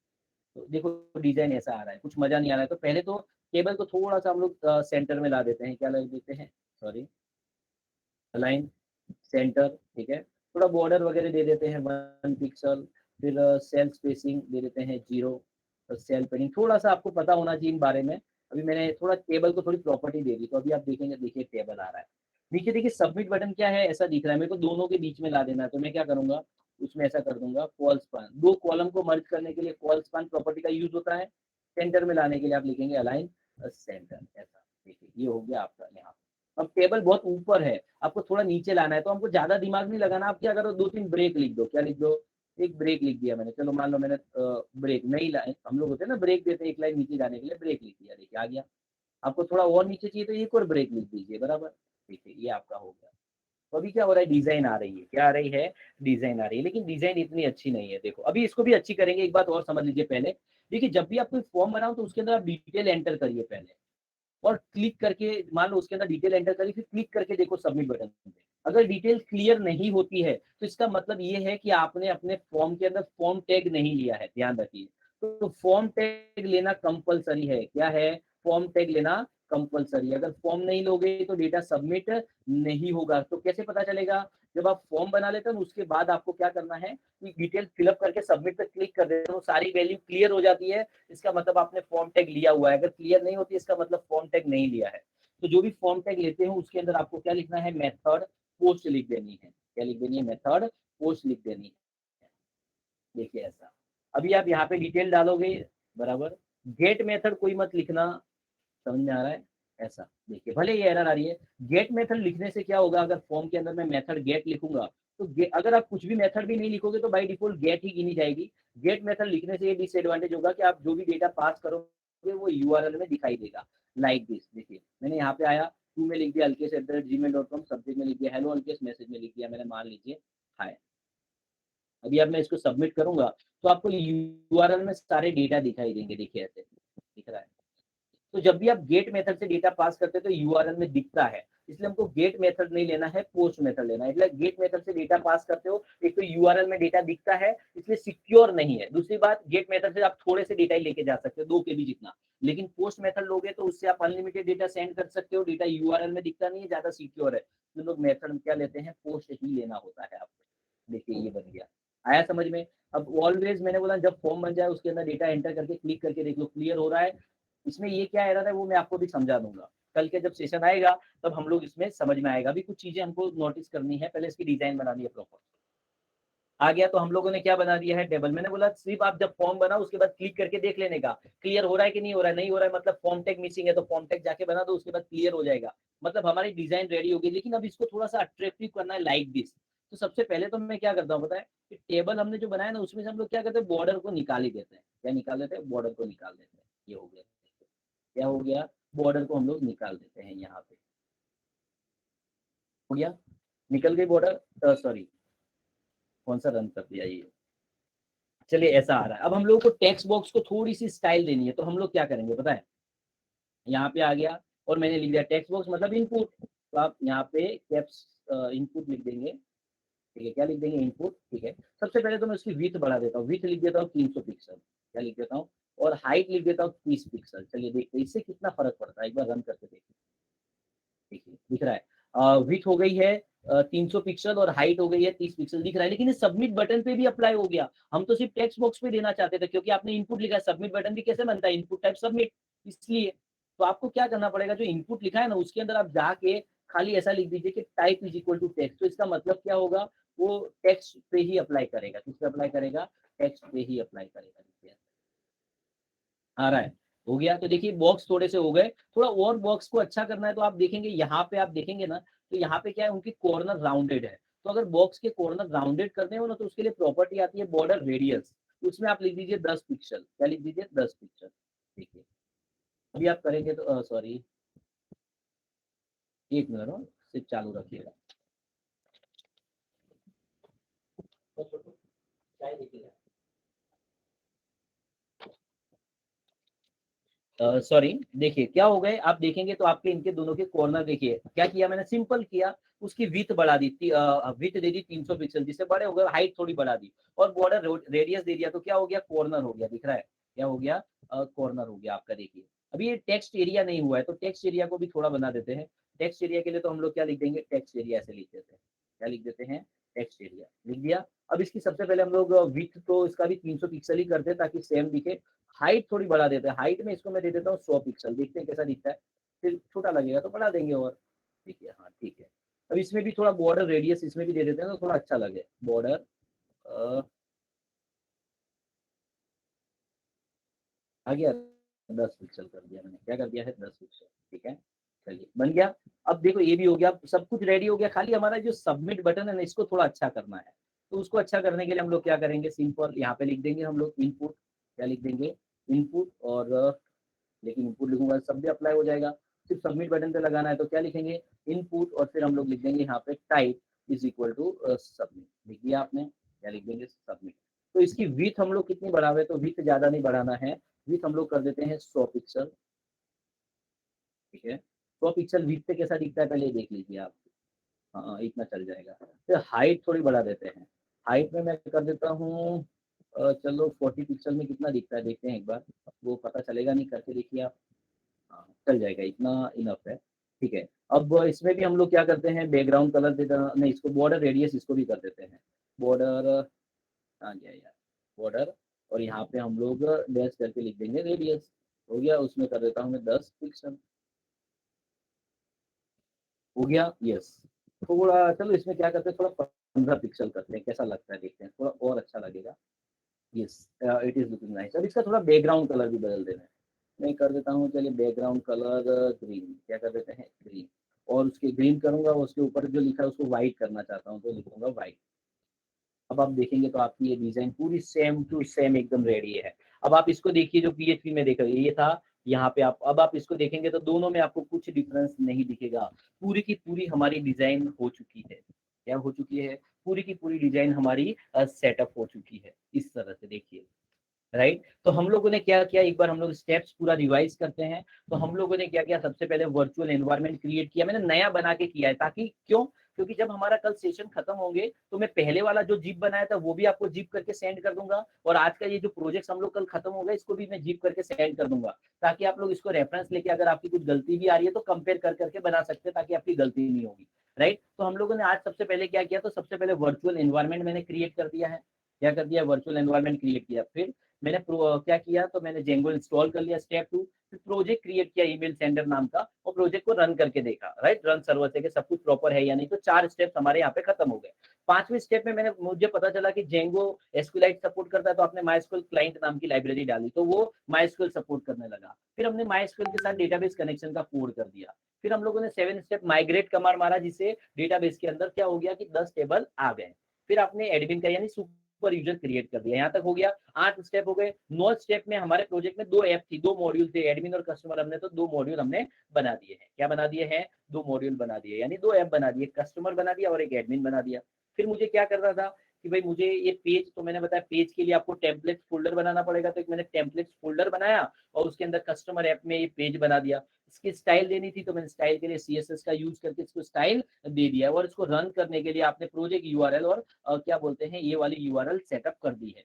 तो देखो डिजाइन ऐसा आ रहा है, कुछ मजा नहीं आ रहा है। तो पहले तो टेबल को थोड़ा सा हम लोग सेंटर में ला देते हैं, क्या लगा देते हैं, सॉरी अलाइन सेंटर, ठीक है। थोड़ा बॉर्डर वगैरह दे देते हैं 1 पिक्सल। फिर सेल स्पेसिंग दे देते हैं 0। सेल पेडिंग थोड़ा सा आपको पता होना चाहिए इन बारे में। अभी मैंने थोड़ा टेबल को थोड़ी प्रॉपर्टी दे दी, तो अभी आप देखेंगे, देखिए टेबल आ रहा है। नीचे देखिए सबमिट बटन क्या है, ऐसा दिख रहा है मेरे को, दोनों के बीच में ला देना है। तो मैं क्या करूंगा, उसमें ऐसा कर दूंगा कॉल स्पान। 2 कॉलम को मर्ज करने के लिए कॉल स्पान प्रॉपर्टी का यूज होता है। सेंटर में लाने के लिए आप लिखेंगे अलाइन सेंटर, ऐसा। देखिए ये हो गया आपका यहाँ। अब टेबल बहुत ऊपर है, आपको थोड़ा नीचे लाना है, तो हमको ज्यादा दिमाग नहीं लगाना। आप क्या करो, 2-3 ब्रेक लिख दो। क्या लिख दो, एक ब्रेक लिख दिया मैंने। चलो मान लो मैंने ब्रेक नहीं लाइन, हम लोग होते हैं ना ब्रेक देते हैं एक लाइन नीचे जाने के लिए, ब्रेक लिख दिया, देखिए आ गया। आपको थोड़ा और नीचे चाहिए तो एक और ब्रेक लिख दीजिए, बराबर। ठीक है ये आपका हो गया। तो अभी क्या हो रहा है, डिजाइन आ रही है, क्या आ रही है, डिजाइन आ रही है, लेकिन डिजाइन इतनी अच्छी नहीं है। देखो अभी इसको भी अच्छी करेंगे। एक बात और समझ लीजिए पहले, देखिए जब भी आप कोई फॉर्म बनाओ तो उसके अंदर आप डिटेल एंटर करिए पहले, और क्लिक करके मान लो उसके अंदर डिटेल एंटर करी, फिर क्लिक करके देखो सबमिट बटन पे। अगर डिटेल क्लियर नहीं होती है तो इसका मतलब ये है कि आपने अपने फॉर्म के अंदर फॉर्म टैग नहीं लिया है, ध्यान रखिए। तो फॉर्म टैग लेना कंपलसरी है। क्या है, फॉर्म टैग लेना कंपलसरी। अगर फॉर्म नहीं लोगे तो डेटा सबमिट नहीं होगा। तो कैसे पता चलेगा, जब आप फॉर्म बना लेते हो उसके बाद आपको क्या करना है कि डिटेल फिलअप करके सबमिट पे क्लिक कर देते हो, सारी वैल्यू क्लियर हो जाती है, इसका मतलब आपने फॉर्म टैग लिया हुआ है। अगर क्लियर नहीं होती इसका मतलब फॉर्म टैग नहीं लिया है। तो जो भी फॉर्म टैग लेते हो उसके अंदर आपको क्या लिखना है, मेथड पोस्ट लिख देनी है। क्या लिख देनी है, मेथड पोस्ट लिख देनी है। देखिए ऐसा। अभी आप यहाँ पे डिटेल डालोगे बराबर, गेट मेथड कोई मत लिखना, समझ में आ रहा है। ऐसा देखिए, भले ये एरर आ रही है। गेट मेथड लिखने से क्या होगा, अगर फॉर्म के अंदर मैं मेथड गेट लिखूंगा तो अगर आप कुछ भी मेथड भी नहीं लिखोगे तो बाय डिफॉल्ट गेट ही गिनी जाएगी। गेट मेथड लिखने से ये डिसएडवांटेज होगा कि आप जो भी डेटा पास करोगे वो यूआरएल में दिखाई देगा, लाइक दिस। देखिए मैंने यहाँ पे आया, टू में लिख दिया alkesh@gmail.com, सब्जेक्ट में लिख दिया हेलो alkesh, मैसेज में लिख दिया मैंने मान लीजिए हाय। अभी अब मैं इसको सबमिट करूंगा तो आपको यूआरएल में सारे डेटा दिखाई देंगे। देखिए ऐसे दिख रहा है। तो जब भी आप गेट मेथड से डेटा पास करते हैं तो यूआरएल में दिखता है, इसलिए हमको गेट मेथड नहीं लेना है, पोस्ट मेथड लेना है। इसलिए गेट मेथड से डेटा पास करते हो, एक तो यूआरएल में डेटा दिखता है इसलिए सिक्योर नहीं है। दूसरी बात, गेट मेथड से आप थोड़े से डेटा ही लेके जा सकते हो, 2 KB जितना। लेकिन पोस्ट मेथड लोगे तो उससे आप अनलिमिटेड डेटा सेंड कर सकते हो, डेटा यूआरएल में दिखता नहीं है, ज्यादा सिक्योर है। तो लोग मेथड क्या लेते हैं, पोस्ट ही लेना होता है आपको। देखिए ये बन गया, आया समझ में। अब ऑलवेज मैंने बोला जब फॉर्म बन जाए उसके अंदर डेटा एंटर करके क्लिक करके देख लो क्लियर हो रहा है। इसमें ये क्या एरर है वो मैं आपको भी समझा दूंगा, कल के जब सेशन आएगा तब हम लोग इसमें समझ में आएगा। अभी कुछ चीजें हमको नोटिस करनी है, पहले इसकी डिजाइन बनानी है प्रॉपर। आ गया तो हम लोगों ने क्या बना दिया है, टेबल। मैंने बोला सिर्फ आप जब फॉर्म बनाओ उसके बाद क्लिक करके देख लेने का क्लियर हो रहा है कि नहीं हो रहा है। नहीं हो रहा है मतलब फॉर्म टैग मिसिंग है, तो फॉर्म टैग जाके बना दो, उसके बाद क्लियर हो जाएगा, मतलब हमारी डिजाइन रेडी होगी। लेकिन अब इसको थोड़ा सा अट्रैक्टिव करना है, लाइक दिस। तो सबसे पहले तो मैं क्या करता हूँ पता है, कि टेबल हमने जो बनाया ना उसमें से हम लोग क्या करते हैं, बॉर्डर को निकाल ही देते हैं। क्या निकाल देते हैं, बॉर्डर को निकाल देते हैं। ये हो गया, क्या हो गया, बॉर्डर को हम लोग निकाल देते हैं। यहाँ पे हो गया, निकल गई बॉर्डर। सॉरी, कौन सा रन कर दिया ये। चलिए ऐसा आ रहा है। अब हम लोग को टेक्स्ट बॉक्स को थोड़ी सी स्टाइल देनी है, तो हम लोग क्या करेंगे पता है, यहाँ पे आ गया और मैंने लिख दिया टेक्स्ट बॉक्स मतलब इनपुट। तो आप यहाँ पे कैप्स इनपुट लिख देंगे। ठीक है, क्या लिख देंगे, इनपुट। ठीक है, सबसे पहले तो मैं उसकी विड्थ बढ़ा देता हूँ, विड्थ लिख देता हूँ 300 पिक्सल। क्या लिख देता हूँ, और हाइट लिख देता हूँ 30 पिक्सल। चलिए देखते हैं इससे कितना फर्क पड़ता है, एक बार रन करके देखिए। देखिए दिख रहा है, विड्थ हो गई है 300 पिक्सल और हाइट हो गई है 30 पिक्सल, दिख रहा है। लेकिन सबमिट बटन पे भी अप्लाई हो गया। हम तो सिर्फ टेक्स्ट बॉक्स पे देना चाहते थे क्योंकि आपने इनपुट लिखा है। सबमिट बटन भी कैसे बनता है, इनपुट टाइप सबमिट, इसलिए। तो आपको क्या करना पड़ेगा, जो इनपुट लिखा है ना उसके अंदर आप जाके खाली ऐसा लिख दीजिए कि type is equal to text. तो इसका मतलब क्या होगा, वो टेक्स्ट पे ही अप्लाई करेगा। किस पे अप्लाई करेगा, टेक्स्ट पे ही अप्लाई करेगा। आ रहा है, हो गया। तो देखिए बॉक्स थोड़े से हो गए, थोड़ा और बॉक्स को अच्छा करना है तो आप देखेंगे यहाँ पे, आप देखेंगे ना तो यहाँ पे क्या है, उनकी कॉर्नर राउंडेड है। तो अगर बॉक्स के कॉर्नर राउंडेड करने हो ना तो उसके लिए प्रॉपर्टी आती है बॉर्डर रेडियस। उसमें आप लिख दीजिए 10 पिक्सल। क्या लिख दीजिए, 10 पिक्सल। देखिए अभी आप करेंगे तो सॉरी, एक मिनट हो, सिर्फ चालू रखिएगा। सॉरी, देखिए क्या हो गए, आप देखेंगे तो आपके इनके दोनों के कॉर्नर, देखिए क्या किया मैंने, सिंपल किया, उसकी विड्थ बढ़ा दी, विड्थ दे दी 300 पिक्सल, जिससे बड़े हो गए, हाइट थोड़ी बढ़ा दी और बॉर्डर रेडियस दे दिया। तो क्या हो गया, कॉर्नर हो गया, दिख रहा है, क्या हो गया, कॉर्नर हो गया आपका। देखिए अभी ये टेक्स्ट एरिया नहीं हुआ है तो टेक्स्ट एरिया को भी थोड़ा बना देते हैं। टेक्स्ट एरिया के लिए तो हम लोग क्या लिख देंगे, टेक्स्ट एरिया ऐसे लिख देते हैं। क्या लिख देते हैं, टेक्स्ट एरिया लिख दिया। अब इसकी सबसे पहले हम लोग विड्थ तो इसका भी 300 पिक्सल ही करते हैं ताकि सेम दिखे। हाइट थोड़ी बढ़ा देते हैं, हाइट में इसको मैं दे देता हूँ 100 पिक्सल, देखते हैं कैसा दिखता है। फिर छोटा लगेगा तो बढ़ा देंगे और। ठीक है, हाँ ठीक है। अब इसमें भी थोड़ा बॉर्डर रेडियस इसमें भी दे देते हैं तो थोड़ा अच्छा लगे बॉर्डर। आ गया, 10 पिक्सल कर दिया मैंने, क्या कर दिया है, 10 पिक्सल। ठीक है, चलिए बन गया। अब देखो ये भी हो गया, सब कुछ रेडी हो गया, खाली हमारा जो सबमिट बटन है ना इसको थोड़ा अच्छा करना है। तो उसको अच्छा करने के लिए हम लोग क्या करेंगे, सिंपल यहाँ पे लिख देंगे हम लोग इनपुट। क्या लिख देंगे, इनपुट। और लेकिन इनपुट लिखूंगा सब भी अप्लाई हो जाएगा। सिर्फ सबमिट बटन पे लगाना है तो क्या लिखेंगे, इनपुट, और फिर हम लोग लिख देंगे यहाँ पे type is equal to submit. लिख दिया आपने, क्या लिख देंगे, सबमिट। तो इसकी विथ हम लोग कितनी बढ़ावे, तो विथ ज्यादा नहीं बढ़ाना है, विथ हम लोग कर देते हैं 100 पिक्सल। ठीक है, 100 पिक्सल विथ पे कैसा दिखता है पहले देख लीजिए आप। हाँ, इतना चल जाएगा। फिर हाइट थोड़ी बढ़ा देते हैं, हाइट में मैं कर देता हूँ चलो 40 पिक्सल में कितना दिखता है देखते हैं एक बार, वो पता चलेगा नहीं, करके देखिए आप। हाँ, चल जाएगा, इतना इनफ है। ठीक है, अब इसमें भी हम लोग क्या करते हैं, बैकग्राउंड कलर देते नहीं, इसको बॉर्डर रेडियस इसको भी कर देते हैं, बॉर्डर, हाँ गया यार, बॉर्डर, और यहाँ पे हम लोग डैश करके लिख देंगे रेडियस। हो गया, उसमें कर देता हूँ मैं 10 पिक्सल। हो गया, यस। थोड़ा चलो इसमें क्या करते हैं, थोड़ा 15 पिक्सल करते हैं, कैसा लगता है देखते हैं, थोड़ा और अच्छा लगेगा। Yes, it is looking nice. अब इसका थोड़ा बैकग्राउंड कलर भी बदल देना है, मैं कर देता हूँ, चलिए बैकग्राउंड कलर ग्रीन, क्या कर देते हैं, ग्रीन। और उसके ग्रीन करूंगा, उसके ऊपर जो लिखा है उसको व्हाइट करना चाहता हूँ तो लिखूंगा व्हाइट। अब आप देखेंगे तो आपकी ये डिजाइन पूरी सेम टू सेम एकदम रेडी है। अब आप इसको देखिए, जो पीएचपी में देख रहे हैं ये था, यहाँ पे आप, अब आप इसको देखेंगे तो दोनों में आपको कुछ डिफरेंस नहीं दिखेगा। पूरी की पूरी हमारी डिजाइन हो चुकी है, क्या हो चुकी है, पूरी की पूरी डिजाइन हमारी सेटअप हो चुकी है, इस तरह से देखिए। राइट, तो हम लोगों ने क्या किया, एक बार हम लोग स्टेप्स पूरा रिवाइज करते हैं। तो हम लोगों ने क्या किया, सबसे पहले वर्चुअल एनवायरनमेंट क्रिएट किया, मैंने नया बना के किया है, ताकि क्यों, क्योंकि जब हमारा कल सेशन खत्म होंगे तो मैं पहले वाला जो जिप बनाया था वो भी आपको जिप करके सेंड कर दूंगा, और आज का ये जो प्रोजेक्ट हम लोग कल खत्म हो गए इसको भी मैं जिप करके सेंड कर दूंगा, ताकि आप लोग इसको रेफरेंस लेके अगर आपकी कुछ गलती भी आ रही है तो कंपेयर कर करके बना सकते हैं, ताकि आपकी गलती नहीं होगी। राइट, तो हम लोगों ने आज सबसे पहले क्या किया, तो सबसे पहले वर्चुअल एनवायरनमेंट मैंने क्रिएट कर दिया है। क्या कर दिया, वर्चुअल एनवायरनमेंट क्रिएट किया। फिर मैंने क्या किया, तो मैंने जेंगो इंस्टॉल कर लिया, स्टेप 2। फिर प्रोजेक्ट क्रिएट किया ईमेल सेंडर नाम का, और प्रोजेक्ट को रन करके देखा, राइट, रन सर्वर से कि सब कुछ प्रॉपर है या नहीं। तो 4 स्टेप हमारे यहाँ पे खत्म हो गए। 5वें स्टेप में मुझे पता चला कि जेंगो एसक्यूएलाइट सपोर्ट करता है, तो आपने माइस्क्यूएल क्लाइंट नाम की लाइब्रेरी डाली, तो वो माइस्क्यूएल सपोर्ट करने लगा। फिर हमने माइस्क्यूएल के साथ डेटाबेस कनेक्शन का कोड कर दिया। फिर हम लोगों ने 7 स्टेप माइग्रेट कमांड मारा, जिससे डेटाबेस के अंदर क्या हो गया कि 10 टेबल आ गए। फिर आपने एडमिन का यानी सुपर यूजर क्रिएट कर दिया। यहाँ तक हो गया, 8 स्टेप हो गए। 9 स्टेप में हमारे प्रोजेक्ट में 2 ऐप थी, 2 मॉड्यूल थे, एडमिन और कस्टमर। हमने तो 2 मॉड्यूल हमने बना दिए हैं। क्या बना दिए हैं, 2 मॉड्यूल बना दिए, यानी 2 ऐप बना दिए, कस्टमर बना दिया और एक एडमिन बना दिया। फिर मुझे क्या करना था कि भाई मुझे ये पेज, तो मैंने बताया पेज के लिए आपको टेम्पलेट फोल्डर बनाना पड़ेगा, तो एक मैंने टेम्पलेट फोल्डर बनाया और उसके अंदर कस्टमर ऐप में ये पेज बना दिया। इसकी स्टाइल देनी थी, तो मैंने स्टाइल के लिए सीएसएस का यूज करके इसको स्टाइल दे दिया, और इसको रन करने के लिए आपने प्रोजेक्ट यूआरएल और क्या बोलते हैं ये वाली यूआरएल सेटअप कर दी है।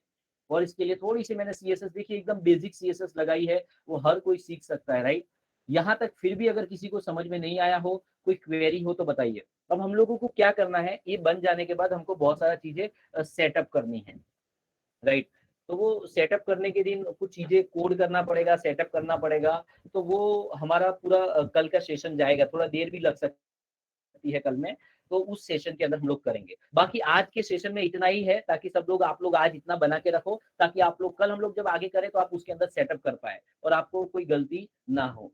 और इसके लिए थोड़ी सी मैंने सीएसएस देखिए, एकदम बेसिक सीएसएस लगाई है, वो हर कोई सीख सकता है। राइट, यहाँ तक फिर भी अगर किसी को समझ में नहीं आया हो, कोई क्वेरी हो तो बताइए। अब हम लोगों को क्या करना है, ये बन जाने के बाद हमको बहुत सारा चीजें सेटअप करनी है। राइट, तो वो सेटअप करने के दिन कुछ चीजें कोड करना पड़ेगा, सेटअप करना पड़ेगा। तो वो हमारा पूरा कल का सेशन जाएगा, थोड़ा देर भी लग सकती है कल में, तो उस सेशन के अंदर हम लोग करेंगे। बाकी आज के सेशन में इतना ही है, ताकि सब लोग, आप लोग आज इतना बना के रखो, ताकि आप लोग कल हम लोग जब आगे करें तो आप उसके अंदर सेटअप कर पाए और आपको कोई गलती ना हो।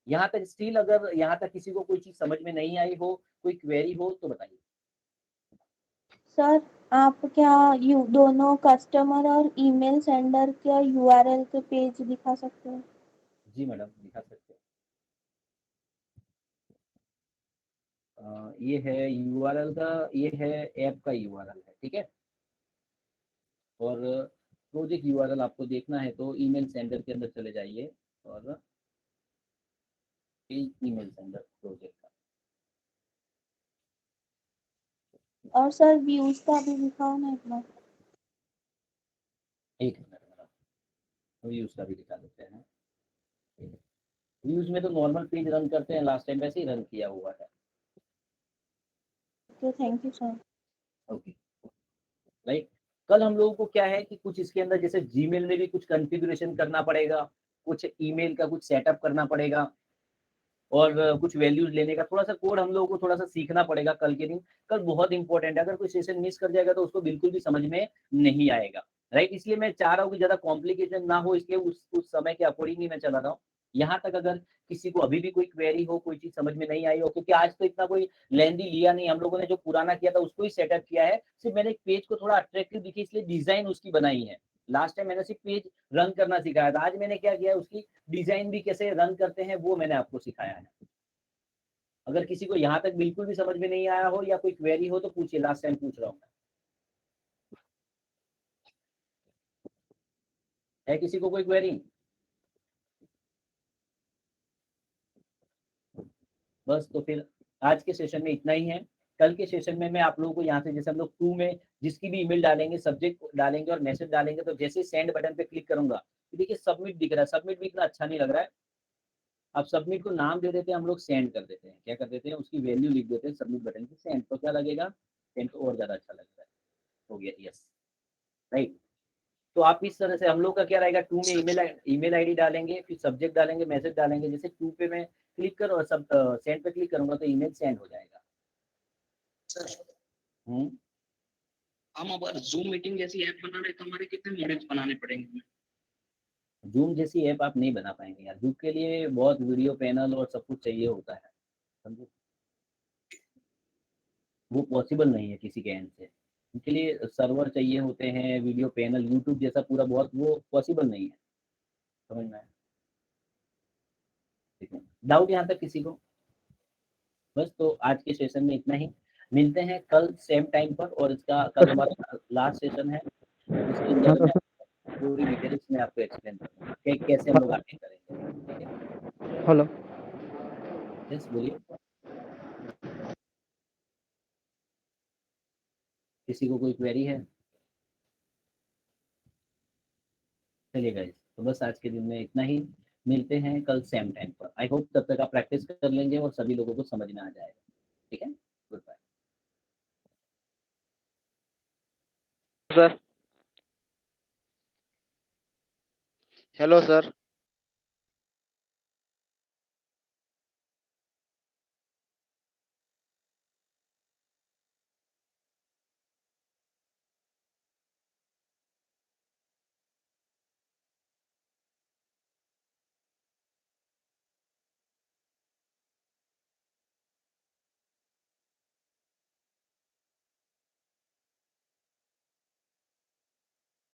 यहाँ तक स्टिल अगर यहाँ तक किसी को कोई चीज समझ में नहीं आई हो, कोई क्वेरी हो तो बताइए। सर, आप क्या दोनों कस्टमर और ईमेल सेंडर का यूआरएल के पेज दिखा सकते हैं? जी मैडम, दिखा सकते हैं। ये है यूआरएल का, ये है ऐप का यूआरएल है, ठीक है। और प्रोजेक्ट यूआरएल आपको देखना है तो ईमेल सेंडर के अंदर चले जाइए, और ईमेल सेंडर प्रोजेक्ट का। और सर व्यूज का भी दिखाओ ना एक बार। एक मिनट मैडम, व्यूज का भी दिखा देते हैं। व्यूज में तो नॉर्मल पेज रन करते हैं, लास्ट टाइम वैसे ही रन किया हुआ है। तो thank you sir. Okay, right. कल हम लोगों को क्या है कि कुछ इसके अंदर जैसे जीमेल में भी कुछ कॉन्फ़िगरेशन करना पड़ेगा, कुछ ईमेल का कुछ सेटअप करना पड़ेगा, और कुछ वैल्यूज लेने का थोड़ा सा कोड हम लोगों को थोड़ा सा सीखना पड़ेगा कल के दिन। कल बहुत इंपॉर्टेंट है, अगर कोई सेशन मिस कर जाएगा तो उसको बिल्कुल भी समझ में नहीं आएगा। राइट, इसलिए मैं चाह रहा हूँ कि ज्यादा कॉम्प्लिकेशन ना हो, इसलिए उस समय के अकॉर्डिंग ही मैं चला रहा हूँ। यहाँ तक अगर किसी को अभी भी कोई क्वेरी हो, कोई चीज समझ में नहीं आई हो, क्योंकि आज तो इतना कोई लेंदी लिया नहीं, हम लोगों ने जो पुराना किया था उसको ही सेटअप किया है। सिर्फ मैंने एक पेज को थोड़ा अट्रैक्टिव दिखे इसलिए डिजाइन उसकी बनाई है। लास्ट टाइम मैंने सिर्फ पेज रन करना सिखाया था, आज मैंने क्या किया, उसकी डिजाइन भी कैसे रन करते हैं वो मैंने आपको सिखाया है। अगर किसी को यहाँ तक बिल्कुल भी समझ में नहीं आया हो या कोई क्वेरी हो तो पूछिए, लास्ट टाइम पूछ रहा हूँ। है किसी को कोई क्वेरी? बस तो फिर आज के सेशन में इतना ही है। कल के सेशन में मैं आप लोगों को यहाँ से, जैसे हम लोग 2 में जिसकी भी ईमेल डालेंगे, सब्जेक्ट डालेंगे और मैसेज डालेंगे, तो जैसे सेंड बटन पे क्लिक करूंगा तो देखिए सबमिट दिख रहा है। सबमिट भी इतना अच्छा नहीं लग रहा है। अब सबमिट को नाम दे देते हैं हम लोग, सेंड कर देते हैं। क्या कर देते हैं, उसकी वैल्यू लिख देते हैं सबमिट बटन की, सेंड। तो क्या लगेगा, सेंड तो और ज्यादा अच्छा लगता है। हो गया, यस, राइट। तो आप इस तरह से, हम लोग का क्या रहेगा, 2 में ईमेल आईडी डालेंगे, फिर सब्जेक्ट डालेंगे, मैसेज डालेंगे। जैसे 2 पे मैं क्लिक करूँ और सब सेंड पे क्लिक करूंगा तो ईमेल सेंड हो जाएगा। सर हम्म, हम अगर जूम मीटिंग जैसी ऐप बना रहे तो हमारे कितने मॉड्यूल्स बनाने पड़ेंगे? जूम जैसी ऐप आप नहीं बना पाएंगे यार। जूम के लिए बहुत वीडियो पैनल और सब कुछ चाहिए होता है, समझे। वो पॉसिबल नहीं है किसी के एंड से। उनके लिए सर्वर चाहिए होते हैं, वीडियो पैनल, यूट्यूब जैसा पूरा, बहुत वो पॉसिबल नहीं है। समझ में आया? ठीक है, डाउट यहाँ तक किसी को? बस तो आज के सेशन में इतना ही। मिलते हैं कल सेम टाइम पर, और इसका कल हमारा लास्ट सेशन है। उसके अंदर मैं पूरी डिटेल्स में आपको एक्सप्लेन करूँगा कि कैसे हम लोग आगे करेंगे। ठीक है, हेलो। यस बोलिए। किसी को कोई क्वेरी है? चलिए गाइस, तो बस आज के दिन में इतना ही। मिलते हैं कल सेम टाइम पर। आई होप तब तक आप प्रैक्टिस कर लेंगे और सभी लोगों को समझ में आ जाएगा। ठीक है, good bye. Sir hello sir.